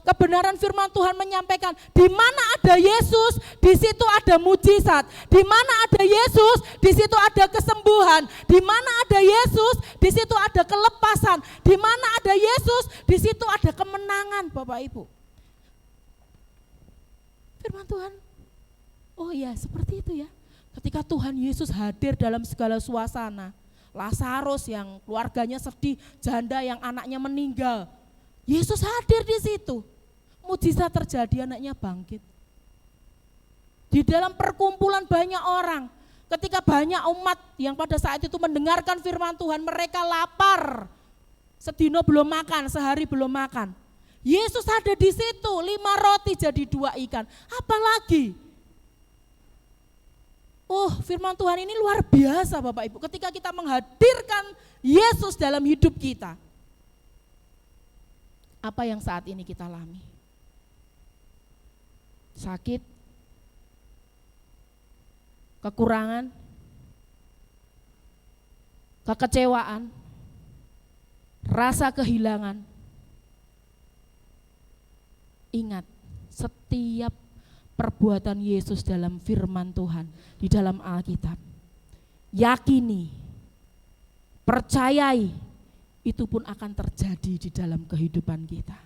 kebenaran firman Tuhan menyampaikan, di mana ada Yesus, di situ ada mujizat. Di mana ada Yesus, di situ ada kesembuhan. Di mana ada Yesus, di situ ada kelepasan. Di mana ada Yesus, di situ ada kemenangan, Bapak Ibu. Firman Tuhan, seperti itu ya. Ketika Tuhan Yesus hadir dalam segala suasana, Lazarus yang keluarganya sedih, janda yang anaknya meninggal, Yesus hadir di situ. Mujizat terjadi, anaknya bangkit. Di dalam perkumpulan banyak orang, ketika banyak umat yang pada saat itu mendengarkan firman Tuhan, mereka lapar. Sedino belum makan, sehari belum makan. Yesus ada di situ, 5 roti jadi 2 ikan. Apalagi? Firman Tuhan ini luar biasa Bapak Ibu. Ketika kita menghadirkan Yesus dalam hidup kita, apa yang saat ini kita alami? Sakit, kekurangan, kekecewaan, rasa kehilangan. Ingat, setiap perbuatan Yesus dalam firman Tuhan, di dalam Alkitab, yakini, percayai, itu pun akan terjadi di dalam kehidupan kita.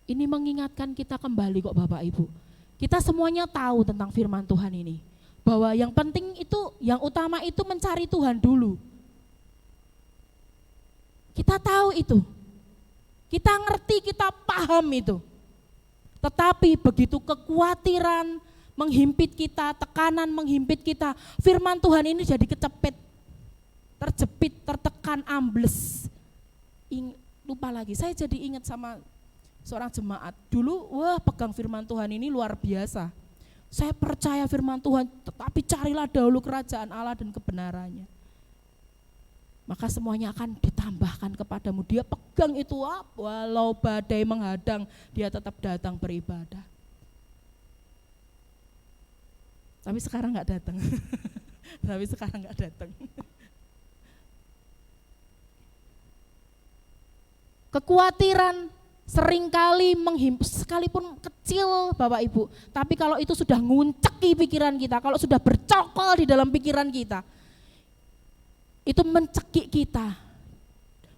Ini mengingatkan kita kembali kok Bapak Ibu. Kita semuanya tahu tentang firman Tuhan ini, bahwa yang penting itu, yang utama itu mencari Tuhan dulu. Kita tahu itu, kita ngerti, kita paham itu. Tetapi begitu kekhawatiran menghimpit kita, tekanan menghimpit kita, firman Tuhan ini jadi kecepit, terjepit, tertekan, ambles. Lupa lagi, saya jadi ingat sama seorang jemaat. Dulu, pegang firman Tuhan ini luar biasa. Saya percaya firman Tuhan, tetapi carilah dahulu kerajaan Allah dan kebenarannya. Maka semuanya akan ditambahkan kepadamu. Dia pegang itu, walau badai menghadang, dia tetap datang beribadah. Tapi sekarang nggak datang. Tapi sekarang nggak datang. Kekhawatiran seringkali sekalipun kecil Bapak Ibu, tapi kalau itu sudah ngunceki pikiran kita, kalau sudah bercokol di dalam pikiran kita, itu mencekik kita,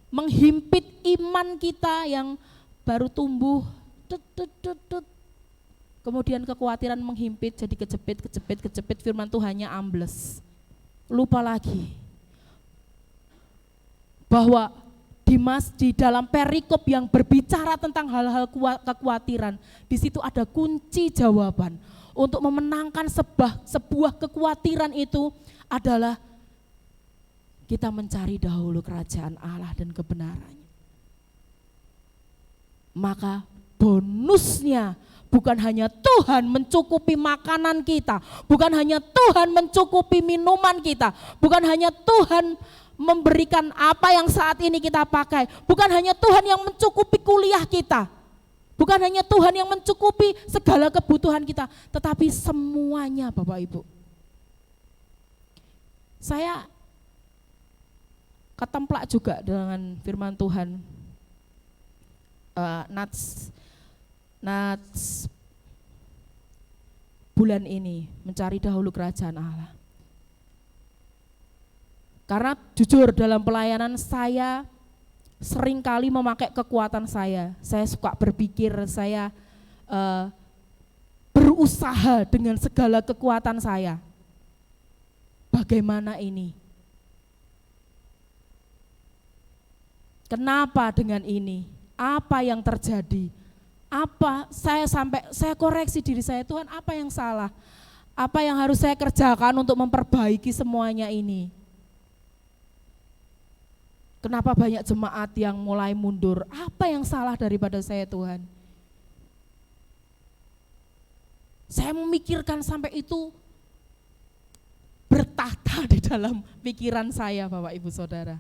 menghimpit iman kita yang baru tumbuh, kemudian kekhawatiran menghimpit, jadi kejepit, firman Tuhannya ambles. Lupa lagi bahwa di dalam perikop yang berbicara tentang hal-hal kekhawatiran, di situ ada kunci jawaban untuk memenangkan sebuah kekhawatiran. Itu adalah kita mencari dahulu kerajaan Allah dan kebenarannya. Maka bonusnya bukan hanya Tuhan mencukupi makanan kita, bukan hanya Tuhan mencukupi minuman kita, bukan hanya Tuhan memberikan apa yang saat ini kita pakai, bukan hanya Tuhan yang mencukupi kuliah kita, bukan hanya Tuhan yang mencukupi segala kebutuhan kita, tetapi semuanya Bapak Ibu. Saya ketemplak juga dengan firman Tuhan, Nats bulan ini mencari dahulu kerajaan Allah. Karena jujur dalam pelayanan saya seringkali memakai kekuatan saya suka berpikir, saya berusaha dengan segala kekuatan saya. Bagaimana ini? Kenapa dengan ini? Apa yang terjadi? Saya koreksi diri saya, Tuhan apa yang salah? Apa yang harus saya kerjakan untuk memperbaiki semuanya ini? Kenapa banyak jemaat yang mulai mundur? Apa yang salah daripada saya Tuhan? Saya memikirkan sampai itu bertahta di dalam pikiran saya Bapak Ibu Saudara.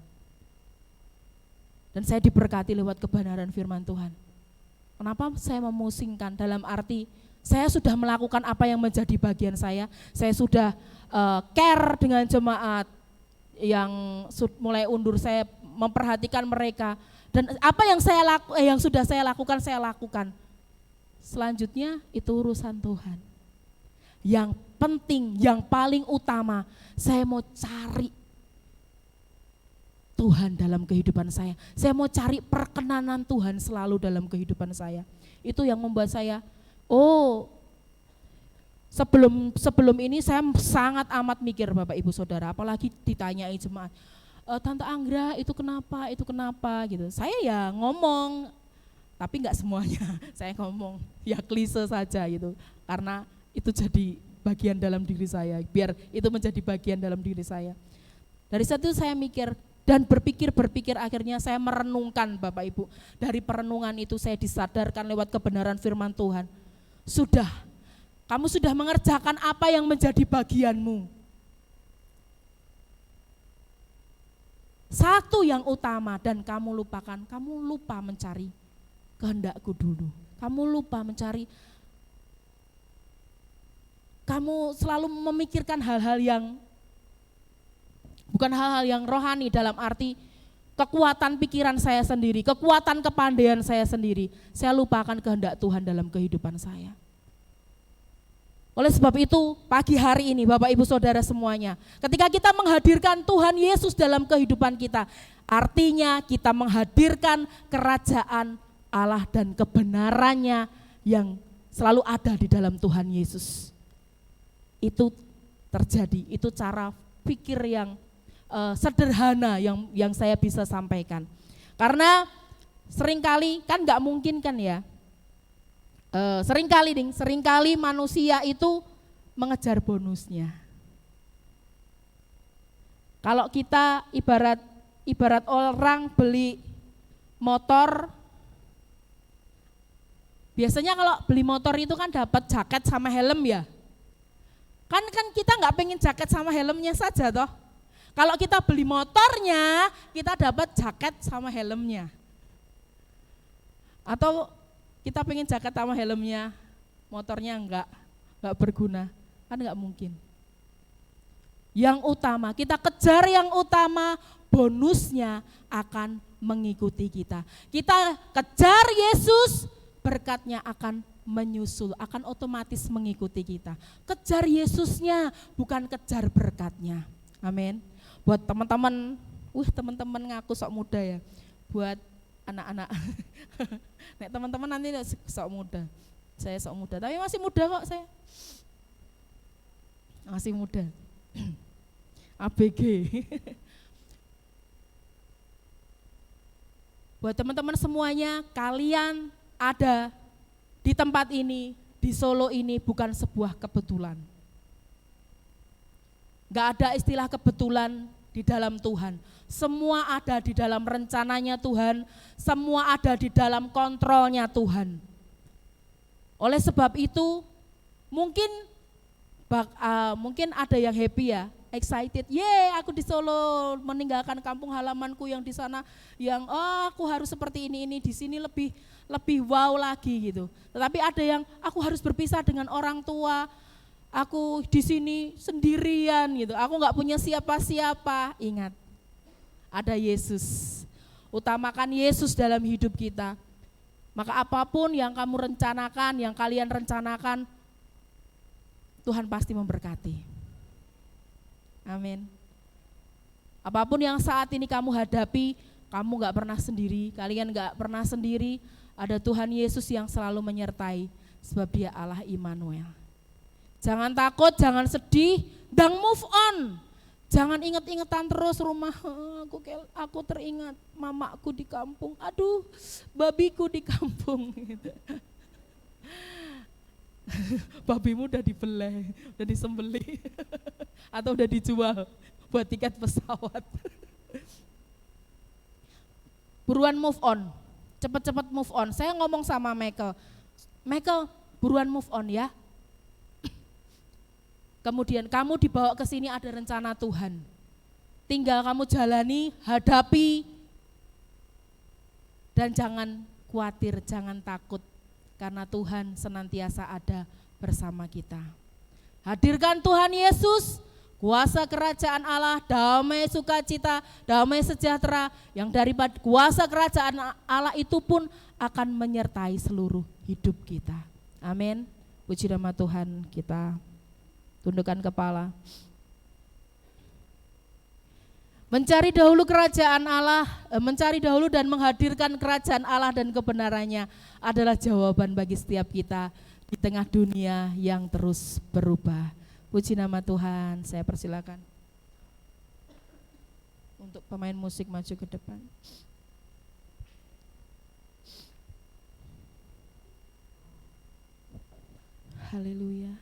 Dan saya diberkati lewat kebenaran firman Tuhan. Kenapa saya memusingkan? Dalam arti saya sudah melakukan apa yang menjadi bagian saya sudah care dengan jemaat yang mulai undur, saya memperhatikan mereka, dan apa yang sudah saya lakukan. Selanjutnya itu urusan Tuhan. Yang penting, yang paling utama, saya mau cari Tuhan dalam kehidupan saya. Saya mau cari perkenanan Tuhan selalu dalam kehidupan saya. Itu yang membuat saya, sebelum ini saya sangat amat mikir Bapak Ibu Saudara, apalagi ditanyai jemaat, Tante Anggra itu kenapa gitu. Saya ya ngomong, tapi enggak semuanya. Saya ngomong ya klise saja gitu, karena itu jadi bagian dalam diri saya, biar itu menjadi bagian dalam diri saya. Dari situ saya mikir dan berpikir, akhirnya saya merenungkan Bapak Ibu. Dari perenungan itu saya disadarkan lewat kebenaran firman Tuhan. Kamu sudah mengerjakan apa yang menjadi bagianmu. Satu yang utama dan kamu lupa mencari kehendakku dulu. Kamu lupa mencari, kamu selalu memikirkan hal-hal yang bukan hal-hal yang rohani, dalam arti kekuatan pikiran saya sendiri, kekuatan kepandaian saya sendiri. Saya lupakan kehendak Tuhan dalam kehidupan saya. Oleh sebab itu pagi hari ini Bapak Ibu Saudara semuanya, ketika kita menghadirkan Tuhan Yesus dalam kehidupan kita, artinya kita menghadirkan kerajaan Allah dan kebenarannya yang selalu ada di dalam Tuhan Yesus. Itu terjadi, itu cara pikir yang sederhana yang saya bisa sampaikan. Karena seringkali kan gak mungkin kan ya, seringkali manusia itu mengejar bonusnya. Kalau kita ibarat orang beli motor, biasanya kalau beli motor itu kan dapat jaket sama helm ya. Kan kita nggak pengen jaket sama helmnya saja toh. Kalau kita beli motornya, kita dapat jaket sama helmnya. Atau kita pengen jaket sama helmnya, motornya enggak berguna, kan enggak mungkin. Yang utama, kita kejar yang utama, bonusnya akan mengikuti kita. Kita kejar Yesus, berkatnya akan menyusul, akan otomatis mengikuti kita. Kejar Yesusnya, bukan kejar berkatnya. Amin. Buat teman-teman, teman-teman ngaku sok muda ya. Buat anak-anak, nek teman-teman nanti sok muda. Saya sok muda, tapi masih muda kok saya. Masih muda. ABG. Buat teman-teman semuanya, kalian ada di tempat ini, di Solo ini bukan sebuah kebetulan. Gak ada istilah kebetulan di dalam Tuhan. Semua ada di dalam rencananya Tuhan, semua ada di dalam kontrolnya Tuhan. Oleh sebab itu, mungkin ada yang happy ya, excited, aku di Solo meninggalkan kampung halamanku yang di sana, yang aku harus seperti ini di sini lebih wow lagi gitu. Tetapi ada yang aku harus berpisah dengan orang tua, aku di sini sendirian gitu, aku nggak punya siapa-siapa. Ingat, ada Yesus. Utamakan Yesus dalam hidup kita. Maka apapun yang kamu rencanakan, yang kalian rencanakan, Tuhan pasti memberkati. Amin. Apapun yang saat ini kamu hadapi, kamu gak pernah sendiri, kalian gak pernah sendiri, ada Tuhan Yesus yang selalu menyertai, sebab Dia Allah Immanuel. Jangan takut, jangan sedih, dan move on. Jangan inget-ingetan terus rumah, aku teringat mamaku di kampung, aduh babiku di kampung. Babimu udah dibelah, udah disembelih, atau udah dijual buat tiket pesawat. Buruan move on, cepet-cepet move on. Saya ngomong sama Michael, buruan move on ya. Kemudian kamu dibawa ke sini ada rencana Tuhan. Tinggal kamu jalani, hadapi, dan jangan khawatir, jangan takut. Karena Tuhan senantiasa ada bersama kita. Hadirkan Tuhan Yesus, kuasa kerajaan Allah, damai sukacita, damai sejahtera, yang daripada kuasa kerajaan Allah itu pun akan menyertai seluruh hidup kita. Amin. Puji nama Tuhan, kita tundukkan kepala. Mencari dahulu kerajaan Allah, mencari dahulu dan menghadirkan kerajaan Allah dan kebenarannya adalah jawaban bagi setiap kita di tengah dunia yang terus berubah. Puji nama Tuhan, saya persilakan untuk pemain musik maju ke depan. Haleluya.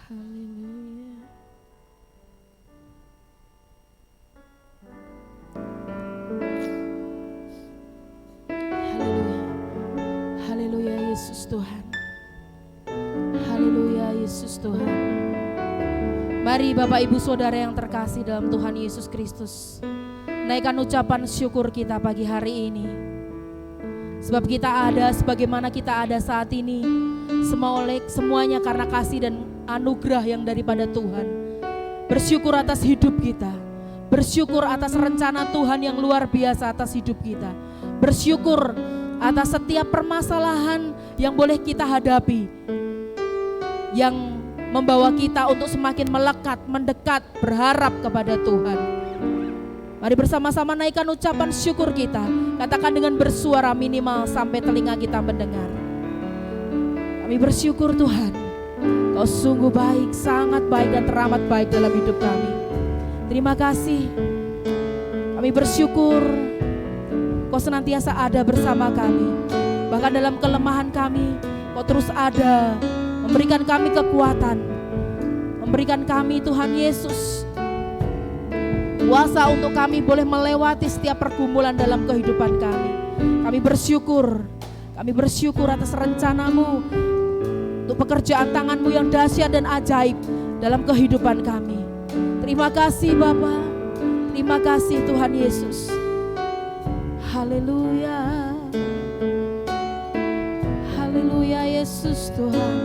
Haleluya. Haleluya. Haleluya Yesus Tuhan. Haleluya Yesus Tuhan. Mari Bapak Ibu Saudara yang terkasih dalam Tuhan Yesus Kristus, naikkan ucapan syukur kita pagi hari ini. Sebab kita ada sebagaimana kita ada saat ini, semuanya karena kasih dan anugerah yang daripada Tuhan. Bersyukur atas hidup kita, bersyukur atas rencana Tuhan yang luar biasa atas hidup kita, bersyukur atas setiap permasalahan yang boleh kita hadapi, yang membawa kita untuk semakin melekat, mendekat, berharap kepada Tuhan. Mari bersama-sama naikkan ucapan syukur kita, katakan dengan bersuara minimal sampai telinga kita mendengar. Kami bersyukur Tuhan, Kau sungguh baik, sangat baik dan teramat baik dalam hidup kami. Terima kasih. Kami bersyukur Kau senantiasa ada bersama kami. Bahkan dalam kelemahan kami, Kau terus ada, memberikan kami kekuatan, memberikan kami Tuhan Yesus kuasa untuk kami boleh melewati setiap pergumulan dalam kehidupan kami. Kami bersyukur atas rencana-Mu, untuk pekerjaan tangan-Mu yang dahsyat dan ajaib dalam kehidupan kami. Terima kasih Bapa, terima kasih Tuhan Yesus. Haleluya, haleluya Yesus Tuhan.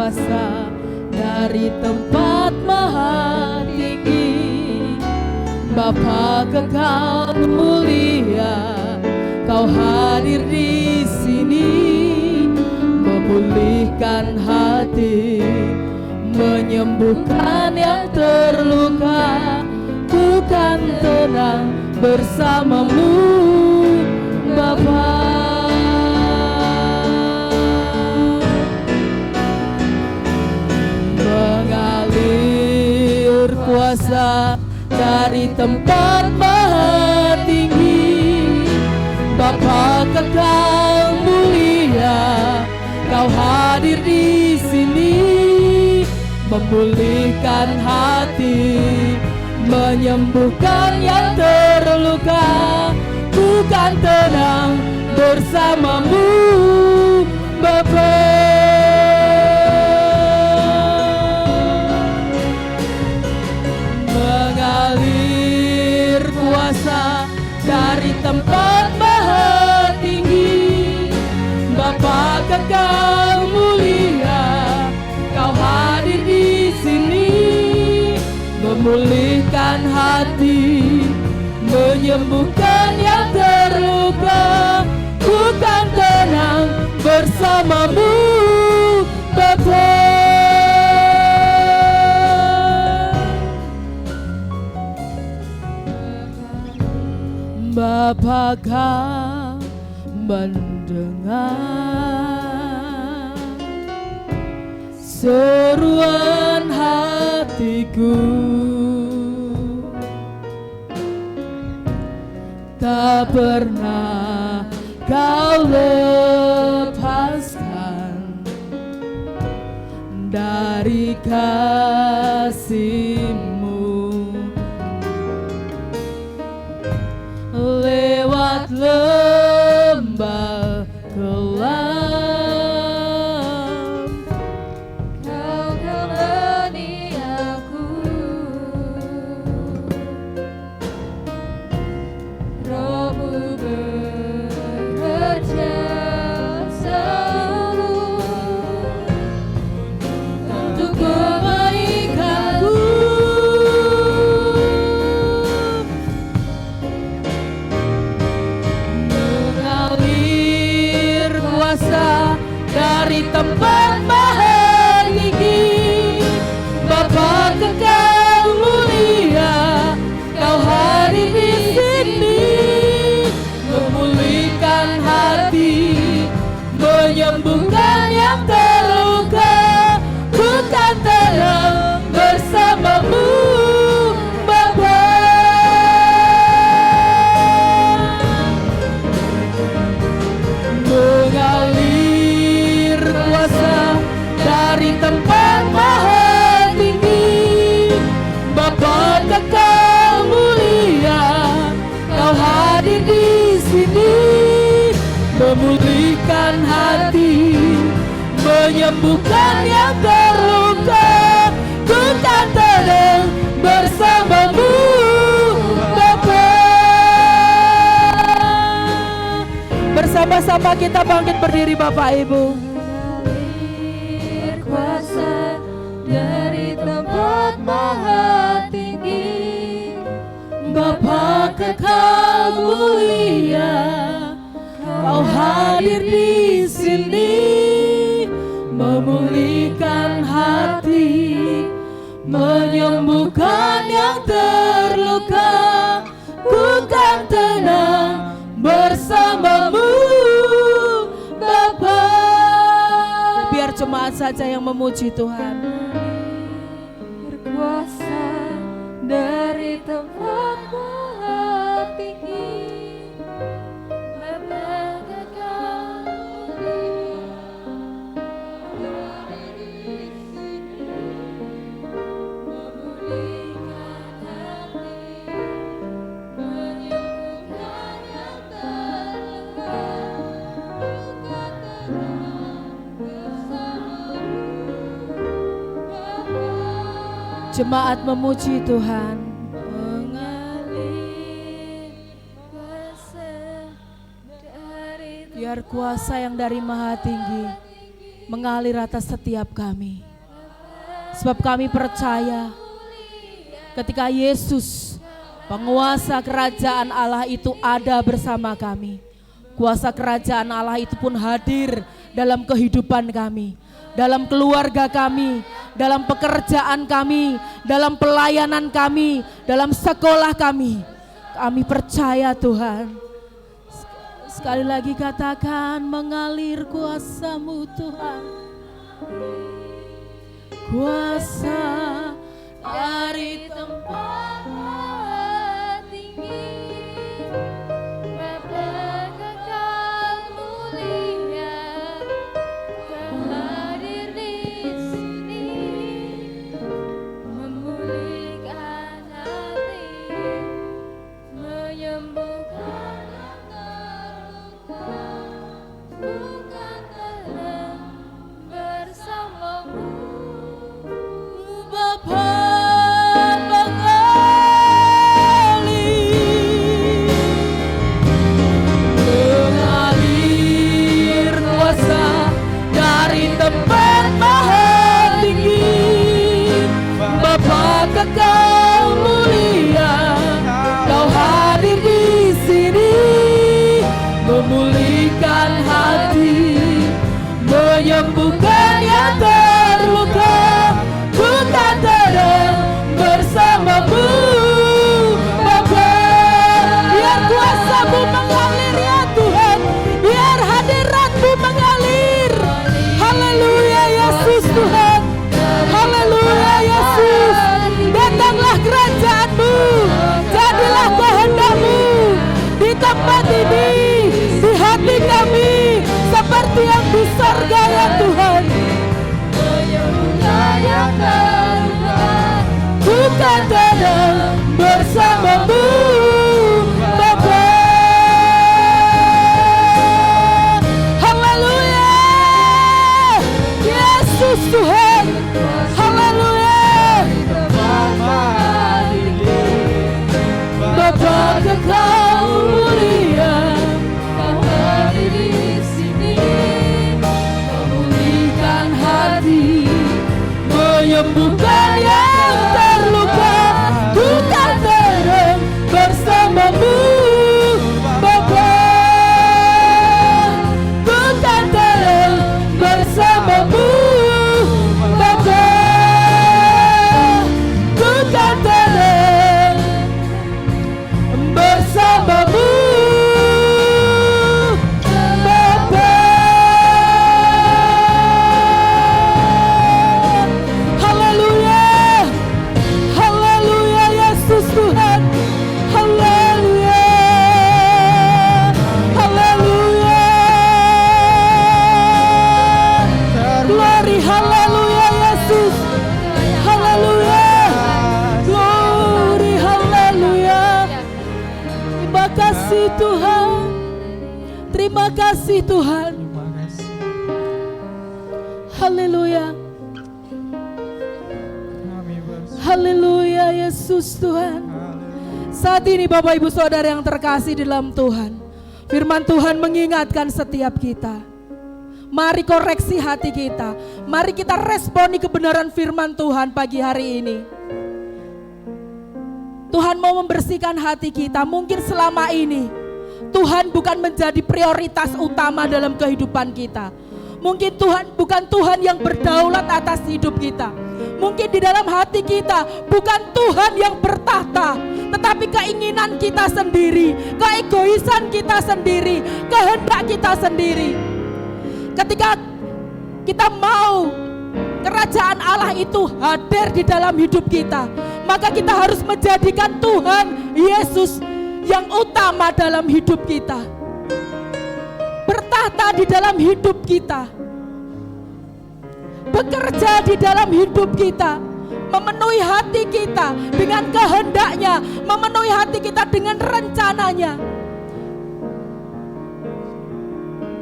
kuasa dari tempat maha tinggi. Bapa kekal mulia, Kau hadir di sini, memulihkan hati, menyembuhkan yang terluka. Ku kan tenang bersamamu, Bapa. Mengalir kuasa dari tempat maha tinggi. Bapa kekal mulia, Kau hadir di sini, memulihkan hati, menyembuhkan yang terluka. Ku kan tenang bersamamu, Bapa. Mengalir kuasa dari tempat maha tinggi. Bapa kekal mulia, Kau hadir di sini, memulihkan hati, menyembuhkan yang terluka. Ku kan tenang bersamamu, Bapa. Bapa Kau mendengar seruan hatiku, tak pernah Kau lepaskan dari kasih-Mu. Lewat lembah kelam, Kau temani aku. Roh-Mu bekerja selalu untuk kebaikanku. Mengalir kuasa dari tempat maha tinggi. Bapa kekal mulia, Kau hadir di sini, memulihkan hati, menyembuhkan yang terluka. Ku kan tenang bersamamu, Bapa. Mengalir kuasa dari tempat maha tinggi. Bapa kekal mulia, Kau hadir di sini, memulihkan hati, menyembuhkan yang terluka. Ku kan tenang bersamamu, Bapa. Bersama-sama kita bangkit berdiri, Bapak Ibu. Mengalir kuasa dari tempat maha tinggi. Bapa kekal mulia, Kau hadir di sini, memulihkan hati, menyembuhkan yang terluka. Ku kan tenang bersamamu, Bapa. Biar jemaat saja yang memuji Tuhan. Berkuasa dari tempat maha tinggi. Bapa kekal mulia, hadir di sini, memulihkan hati, menyembuhkan yang terluka. Ku kan tenang bersamamu, Bapa. Jemaat memuji Tuhan. Mengalir kuasa dari biar kuasa yang dari maha tinggi mengalir atas setiap kami. Sebab kami percaya ketika Yesus, penguasa kerajaan Allah itu ada bersama kami, kuasa kerajaan Allah itu pun hadir dalam kehidupan kami, dalam keluarga kami, dalam pekerjaan kami, dalam pelayanan kami, dalam sekolah kami. Kami percaya Tuhan. Sekali lagi katakan, mengalir kuasa-Mu Tuhan. Kuasa dari tempat tinggi, Bapa kekal mulia, Kau hadir di sini, memulihkan hati, menyembuhkan yang terluka, bukan dalam bersamamu. Bapa mengalir kuasa dari tempat maha tinggi, Bapa kekal mulia, Kau hadir di sini, memulihkan hati, menyembuhkan yang terluka, bukan terang bersamamu. Bapa, biar kuasa-Mu mengalir ya Tuhan, biar hadirat-Mu mengalir. Haleluya Yesus Tuhan, haleluya Yesus. Datanglah kerajaan-Mu, jadilah kehendak-Mu di tempat ini, di hati kami, seperti yang di sorga ya Tuhan. Yang terluka, Bukan tenang bersamamu Bapa. Haleluya Yesus Tuhan, haleluya. Bapa kekal mulia, Kau hadir di sini, memulihkan hati, menyembuhkan yang terluka, bukan terang bersamamu Bapa, bukan terang bersamamu Bapa, bukan terang bersamamu Bapa. Haleluya, haleluya Yesus Tuhan, haleluya, haleluya, glory, haleluya Yesus, haleluya, glory, haleluya. Terima kasih Tuhan, terima kasih Tuhan, haleluya. Haleluya Yesus Tuhan. Saat ini Bapak Ibu Saudara yang terkasih di dalam Tuhan, firman Tuhan mengingatkan setiap kita. Mari koreksi hati kita, mari kita responi kebenaran firman Tuhan pagi hari ini. Tuhan mau membersihkan hati kita. Mungkin selama ini Tuhan bukan menjadi prioritas utama dalam kehidupan kita. Mungkin Tuhan bukan Tuhan yang berdaulat atas hidup kita. Mungkin di dalam hati kita bukan Tuhan yang bertahta, tetapi keinginan kita sendiri, keegoisan kita sendiri, kehendak kita sendiri. Ketika kita mau kerajaan Allah itu hadir di dalam hidup kita, maka kita harus menjadikan Tuhan Yesus yang utama dalam hidup kita, bertahta di dalam hidup kita, bekerja di dalam hidup kita, memenuhi hati kita dengan kehendaknya, memenuhi hati kita dengan rencananya.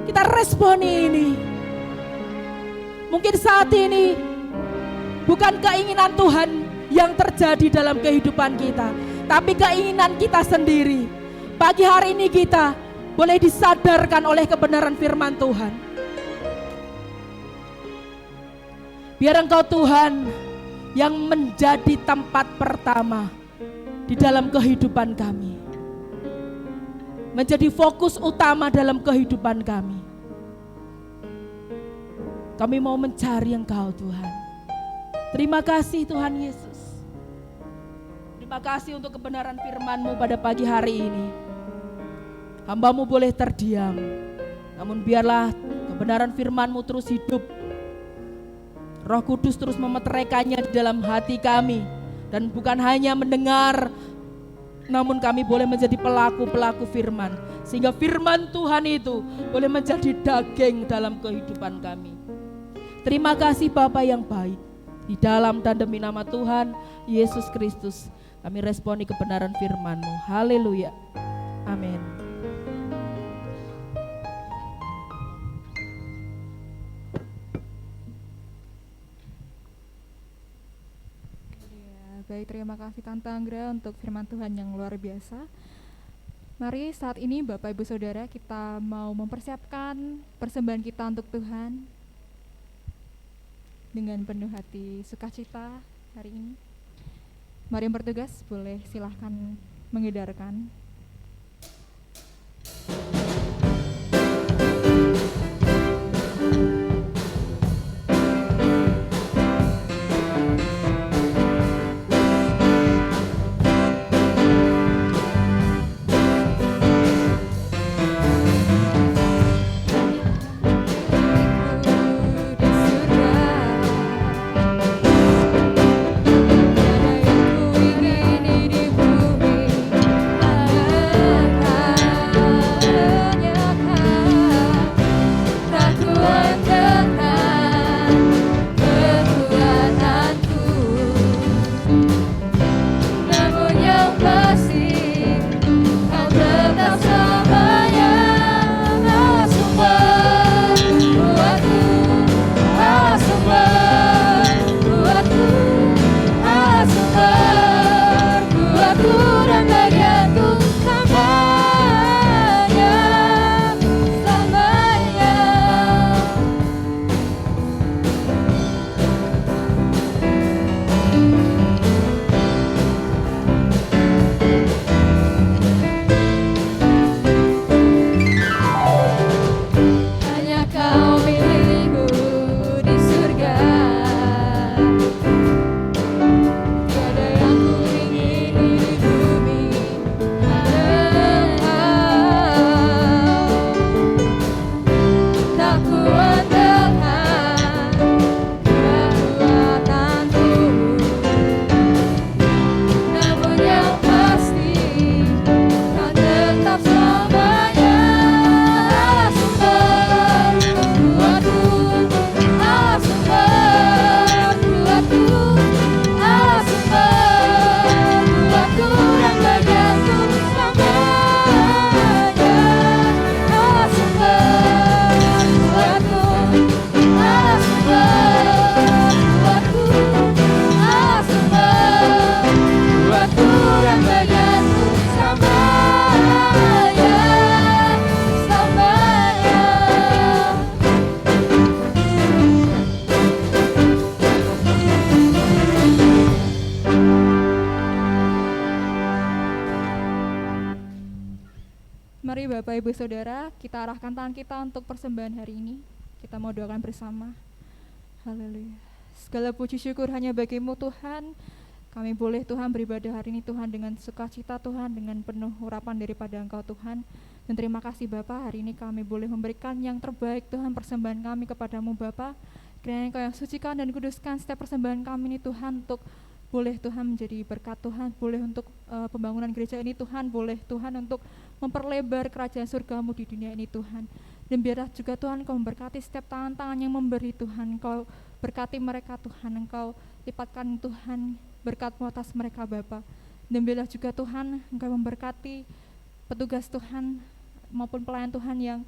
Kita responi ini. Mungkin saat ini bukan keinginan Tuhan yang terjadi dalam kehidupan kita, tapi keinginan kita sendiri. Pagi hari ini kita boleh disadarkan oleh kebenaran firman Tuhan. Biar Engkau Tuhan yang menjadi tempat pertama di dalam kehidupan kami, menjadi fokus utama dalam kehidupan kami. Kami mau mencari Engkau Tuhan. Terima kasih Tuhan Yesus. Terima kasih untuk kebenaran firman-Mu pada pagi hari ini. Hamba-Mu boleh terdiam, namun biarlah kebenaran firman-Mu terus hidup. Roh Kudus terus memeteraikannya di dalam hati kami. Dan bukan hanya mendengar, namun kami boleh menjadi pelaku-pelaku firman. Sehingga firman Tuhan itu boleh menjadi daging dalam kehidupan kami. Terima kasih Bapa yang baik. Di dalam dan demi nama Tuhan Yesus Kristus kami responi kebenaran firman-Mu. Haleluya. Amin. Baik, terima kasih Tante Anggra untuk firman Tuhan yang luar biasa. Mari saat ini Bapak Ibu Saudara kita mau mempersiapkan persembahan kita untuk Tuhan dengan penuh hati sukacita hari ini. Mari yang bertugas boleh silahkan mengedarkan. Mari Bapak Ibu Saudara, kita arahkan tangan kita untuk persembahan hari ini. Kita mau doakan bersama. Haleluya. Segala puji syukur hanya bagi-Mu Tuhan. Kami boleh Tuhan beribadah hari ini Tuhan dengan sukacita Tuhan, dengan penuh urapan daripada Engkau Tuhan. Dan terima kasih Bapa, hari ini kami boleh memberikan yang terbaik Tuhan, persembahan kami kepadamu Bapa. Kiranya Engkau yang sucikan dan kuduskan setiap persembahan kami ini Tuhan, untuk boleh Tuhan menjadi berkat Tuhan, boleh untuk pembangunan gereja ini Tuhan, boleh Tuhan untuk memperlebar kerajaan surga-Mu di dunia ini Tuhan. Dan biarlah juga Tuhan Engkau memberkati setiap tangan-tangan yang memberi Tuhan, Engkau berkati mereka Tuhan, Engkau lipatkan Tuhan berkat-Mu atas mereka Bapa. Dan biarlah juga Tuhan Engkau memberkati petugas Tuhan maupun pelayan Tuhan yang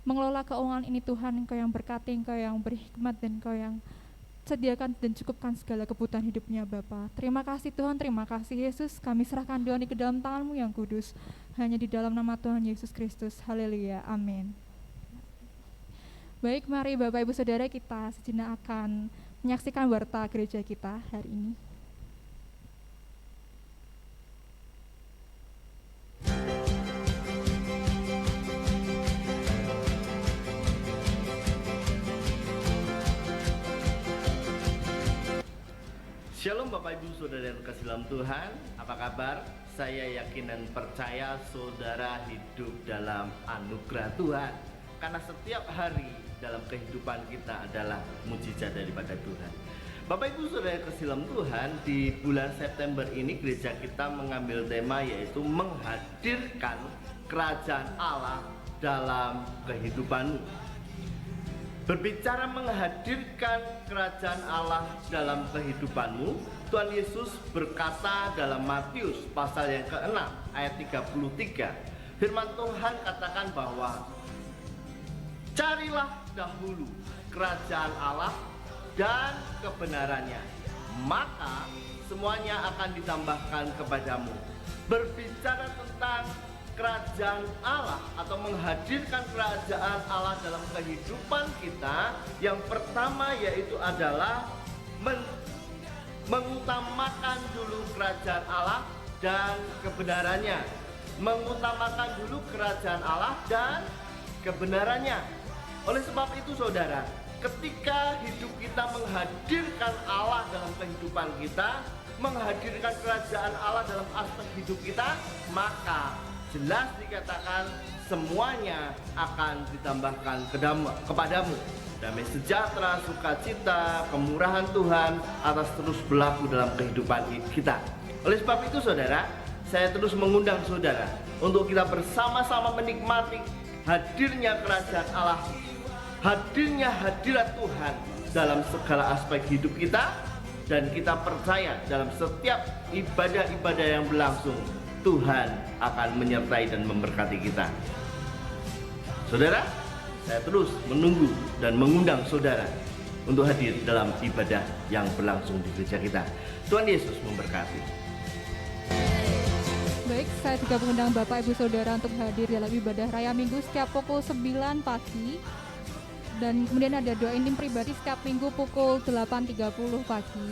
mengelola keuangan ini Tuhan, Engkau yang berkati, Engkau yang beri hikmat, dan Engkau yang sediakan dan cukupkan segala kebutuhan hidupnya Bapa. Terima kasih Tuhan, terima kasih Yesus. Kami serahkan doa ini ke dalam tangan-Mu yang kudus, hanya di dalam nama Tuhan Yesus Kristus. Haleluya, amin. Baik, mari Bapak Ibu Saudara, kita sejenak akan menyaksikan warta gereja kita hari ini. Shalom Bapak Ibu Saudara yang kasih dalam Tuhan, apa kabar? Saya yakin dan percaya saudara hidup dalam anugerah Tuhan, karena setiap hari dalam kehidupan kita adalah mujizat daripada Tuhan. Bapak Ibu Saudara yang kasih dalam Tuhan, di bulan September ini gereja kita mengambil tema yaitu menghadirkan kerajaan Allah dalam kehidupanmu. Berbicara menghadirkan kerajaan Allah dalam kehidupanmu, Tuhan Yesus berkata dalam Matius pasal yang ke-6 ayat 33. Firman Tuhan katakan bahwa carilah dahulu kerajaan Allah dan kebenarannya, maka semuanya akan ditambahkan kepadamu. Berbicara tentang kerajaan Allah atau menghadirkan kerajaan Allah dalam kehidupan kita, yang pertama yaitu adalah mengutamakan dulu kerajaan Allah dan kebenarannya. Mengutamakan dulu kerajaan Allah dan kebenarannya. Oleh sebab itu saudara, ketika hidup kita menghadirkan Allah dalam kehidupan kita, menghadirkan kerajaan Allah dalam aspek hidup kita, maka jelas dikatakan semuanya akan ditambahkan kepadamu. Damai sejahtera, sukacita, kemurahan Tuhan atas terus berlaku dalam kehidupan kita. Oleh sebab itu saudara, saya terus mengundang saudara untuk kita bersama-sama menikmati hadirnya kerajaan Allah, hadirnya hadirat Tuhan dalam segala aspek hidup kita, dan kita percaya dalam setiap ibadah-ibadah yang berlangsung Tuhan akan menyertai dan memberkati kita. Saudara, saya terus menunggu dan mengundang saudara untuk hadir dalam ibadah yang berlangsung di gereja kita. Tuhan Yesus memberkati. Baik, saya juga mengundang Bapak Ibu Saudara untuk hadir dalam ibadah Raya Minggu setiap pukul 9 pagi. Dan kemudian ada doa intim pribadi setiap minggu pukul 8.30 pagi.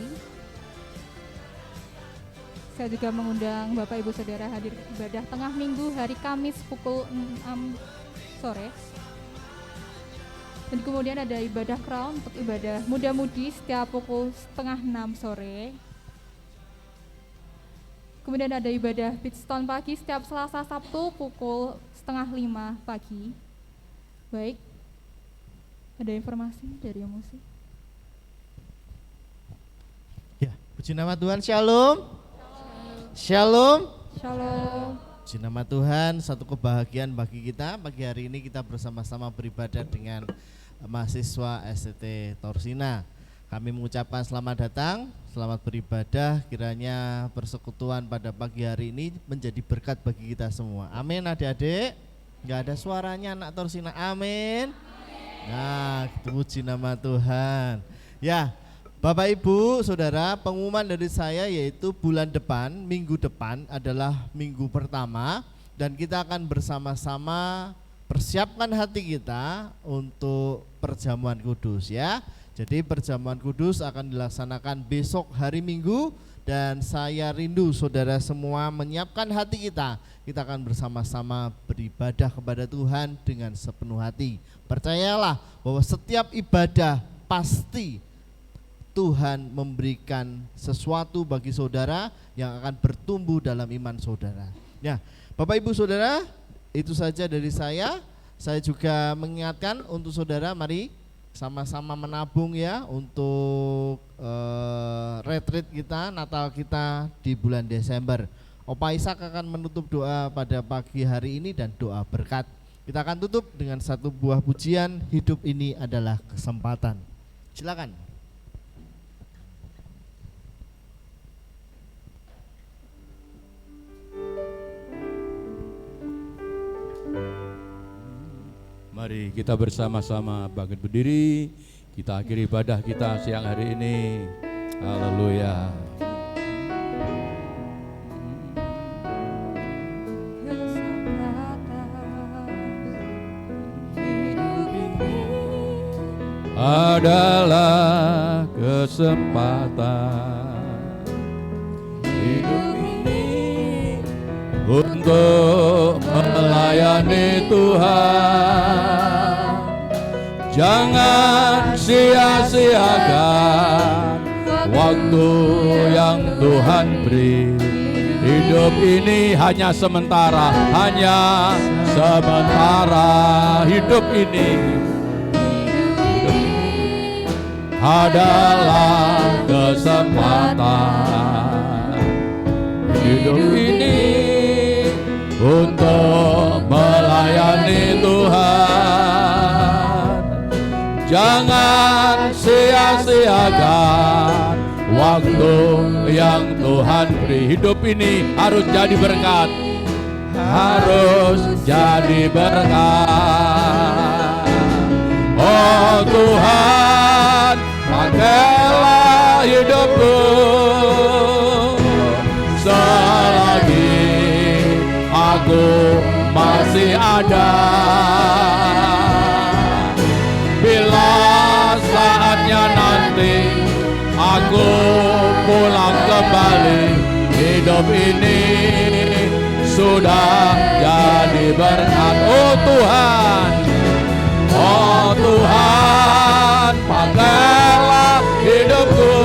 Saya juga mengundang Bapak Ibu Saudara hadir ibadah tengah minggu hari Kamis pukul 6 sore. Dan kemudian ada ibadah crown untuk ibadah muda-mudi setiap pukul 5:30 sore. Kemudian ada ibadah Beatstone pagi setiap Selasa Sabtu pukul 4:30 pagi. Baik, ada informasi dari musik. Ya, puji nama Tuhan. Shalom. Shalom. Shalom. Puji nama Tuhan, satu kebahagiaan bagi kita. Pagi hari ini kita bersama-sama beribadah dengan mahasiswa STT Torsina. Kami mengucapkan selamat datang, selamat beribadah. Kiranya persekutuan pada pagi hari ini menjadi berkat bagi kita semua. Amin adik-adik. Gak ada suaranya anak Torsina. Amin. Nah, puji nama Tuhan. Ya, Bapak Ibu Saudara, pengumuman dari saya yaitu bulan depan, minggu depan adalah minggu pertama, dan kita akan bersama-sama persiapkan hati kita untuk perjamuan kudus ya. Jadi perjamuan kudus akan dilaksanakan besok hari Minggu, dan saya rindu saudara semua menyiapkan hati kita. Kita akan bersama-sama beribadah kepada Tuhan dengan sepenuh hati. Percayalah bahwa setiap ibadah pasti Tuhan memberikan sesuatu bagi saudara yang akan bertumbuh dalam iman saudara. Ya, Bapak Ibu Saudara, itu saja dari saya. Saya juga mengingatkan untuk saudara, mari sama-sama menabung ya untuk retreat kita, Natal kita di bulan Desember. Opa Ishak akan menutup doa pada pagi hari ini dan doa berkat. Kita akan tutup dengan satu buah pujian, hidup ini adalah kesempatan. Silakan. Mari kita bersama-sama bangkit berdiri, kita akhiri ibadah kita siang hari ini. Haleluya. Adalah kesempatan hidup ini untuk melayani Tuhan. Jangan sia-siakan waktu yang Tuhan beri. Hidup ini hanya sementara, hanya sementara. Hidup ini adalah kesempatan. Hidup ini untuk melayani Tuhan. Jangan sia-siakan waktu yang Tuhan beri. Hidup ini harus jadi berkat, harus jadi berkat. Oh Tuhan, pakailah hidupku selagi aku masih ada. Bila saatnya nanti aku pulang kembali, hidup ini sudah jadi berkat. Oh Tuhan, oh Tuhan, pakailah hidupku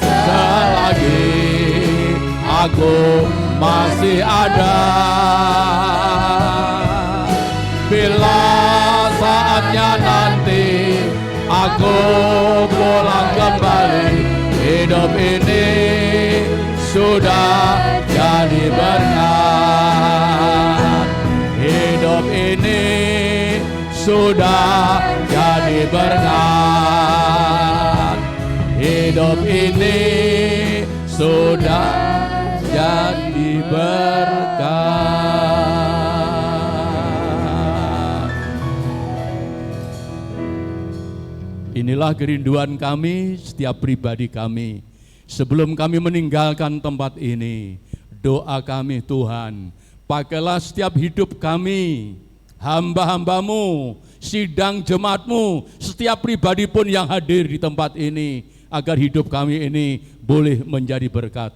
selagi aku masih ada. Bila saatnya nanti aku pulang kembali, hidup ini sudah jadi berkat. Hidup ini sudah jadi berkat. Hidup ini sudah jadi berkat. Inilah kerinduan kami, setiap pribadi kami. Sebelum kami meninggalkan tempat ini, doa kami Tuhan, pakailah setiap hidup kami, hamba-hambamu, sidang jemaatmu, setiap pribadi pun yang hadir di tempat ini, agar hidup kami ini boleh menjadi berkat,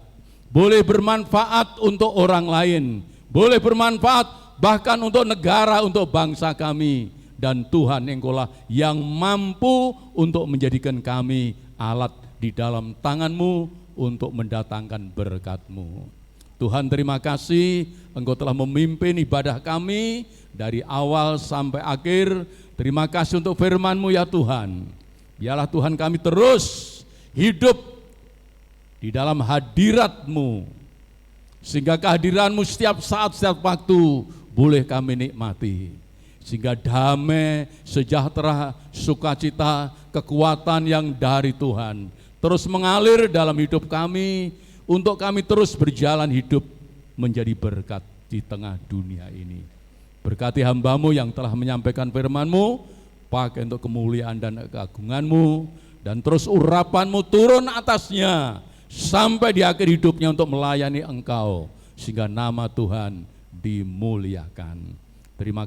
boleh bermanfaat untuk orang lain, boleh bermanfaat bahkan untuk negara, untuk bangsa kami. Dan Tuhan Engkaulah yang mampu untuk menjadikan kami alat di dalam tangan-Mu untuk mendatangkan berkat-Mu. Tuhan, terima kasih Engkau telah memimpin ibadah kami dari awal sampai akhir. Terima kasih untuk firman-Mu ya Tuhan. Biarlah Tuhan kami terus hidup di dalam hadirat-Mu, sehingga kehadiran-Mu setiap saat, setiap waktu boleh kami nikmati. Sehingga damai, sejahtera, sukacita, kekuatan yang dari Tuhan terus mengalir dalam hidup kami, untuk kami terus berjalan hidup menjadi berkat di tengah dunia ini. Berkati hamba-Mu yang telah menyampaikan firman-Mu, pakai untuk kemuliaan dan keagungan-Mu, dan terus urapan-Mu turun atasnya sampai di akhir hidupnya untuk melayani Engkau, sehingga nama Tuhan dimuliakan. Terima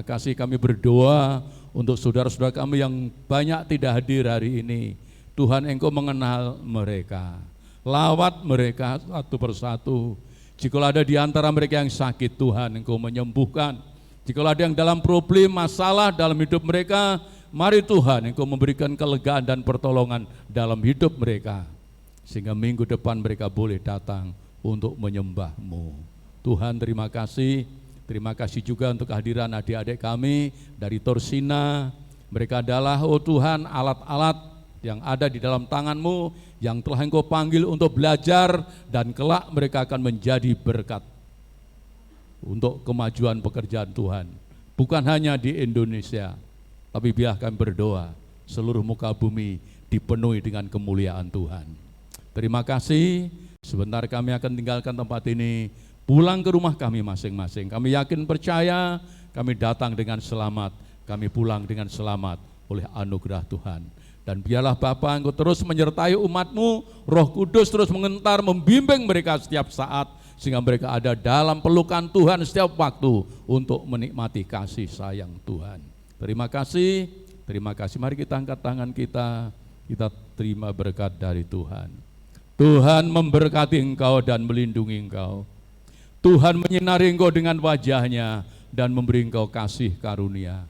kasih kami berdoa untuk saudara-saudara kami yang banyak tidak hadir hari ini. Tuhan, Engkau mengenal mereka, lawat mereka satu persatu. Jika ada di antara mereka yang sakit, Tuhan Engkau menyembuhkan. Jika ada yang dalam problem, masalah dalam hidup mereka, mari Tuhan Engkau memberikan kelegaan dan pertolongan dalam hidup mereka, sehingga minggu depan mereka boleh datang untuk menyembah-Mu. Tuhan, terima kasih. Terima kasih juga untuk kehadiran adik-adik kami dari Torsina. Mereka adalah, oh Tuhan, alat-alat yang ada di dalam tangan-Mu, yang telah Engkau panggil untuk belajar, dan kelak mereka akan menjadi berkat untuk kemajuan pekerjaan Tuhan. Bukan hanya di Indonesia, tapi biar kami berdoa, seluruh muka bumi dipenuhi dengan kemuliaan Tuhan. Terima kasih, sebentar kami akan tinggalkan tempat ini, pulang ke rumah kami masing-masing. Kami yakin percaya, kami datang dengan selamat, kami pulang dengan selamat oleh anugerah Tuhan. Dan biarlah Bapa, Engkau terus menyertai umat-Mu, Roh Kudus terus mengentar, membimbing mereka setiap saat, sehingga mereka ada dalam pelukan Tuhan setiap waktu untuk menikmati kasih sayang Tuhan. Terima kasih, Terima kasih. Mari kita angkat tangan kita terima berkat dari Tuhan. Tuhan memberkati engkau dan melindungi engkau. Tuhan menyinari engkau dengan wajah-Nya dan memberi engkau kasih karunia.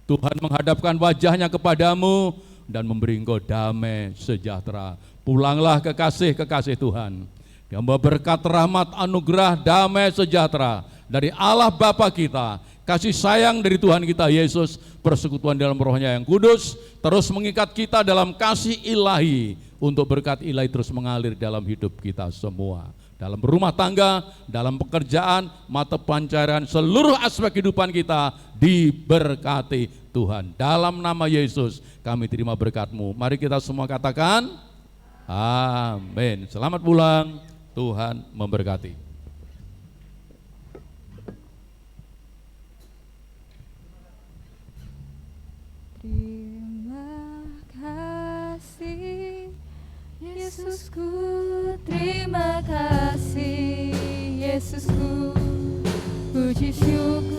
Tuhan menghadapkan wajah-Nya kepadamu dan memberi engkau damai sejahtera. Pulanglah kekasih-kekasih Tuhan. Yang berkat rahmat, anugerah, damai sejahtera dari Allah Bapa kita, kasih sayang dari Tuhan kita Yesus, persekutuan dalam Roh-Nya yang kudus, terus mengikat kita dalam kasih ilahi, untuk berkat ilahi terus mengalir dalam hidup kita semua. Dalam rumah tangga, dalam pekerjaan, mata pencaharian, seluruh aspek kehidupan kita diberkati Tuhan. Dalam nama Yesus kami terima berkat-Mu. Mari kita semua katakan, amin. Selamat pulang, Tuhan memberkati. Terima kasih Yesusku, terima kasih Yesusku, puji syukur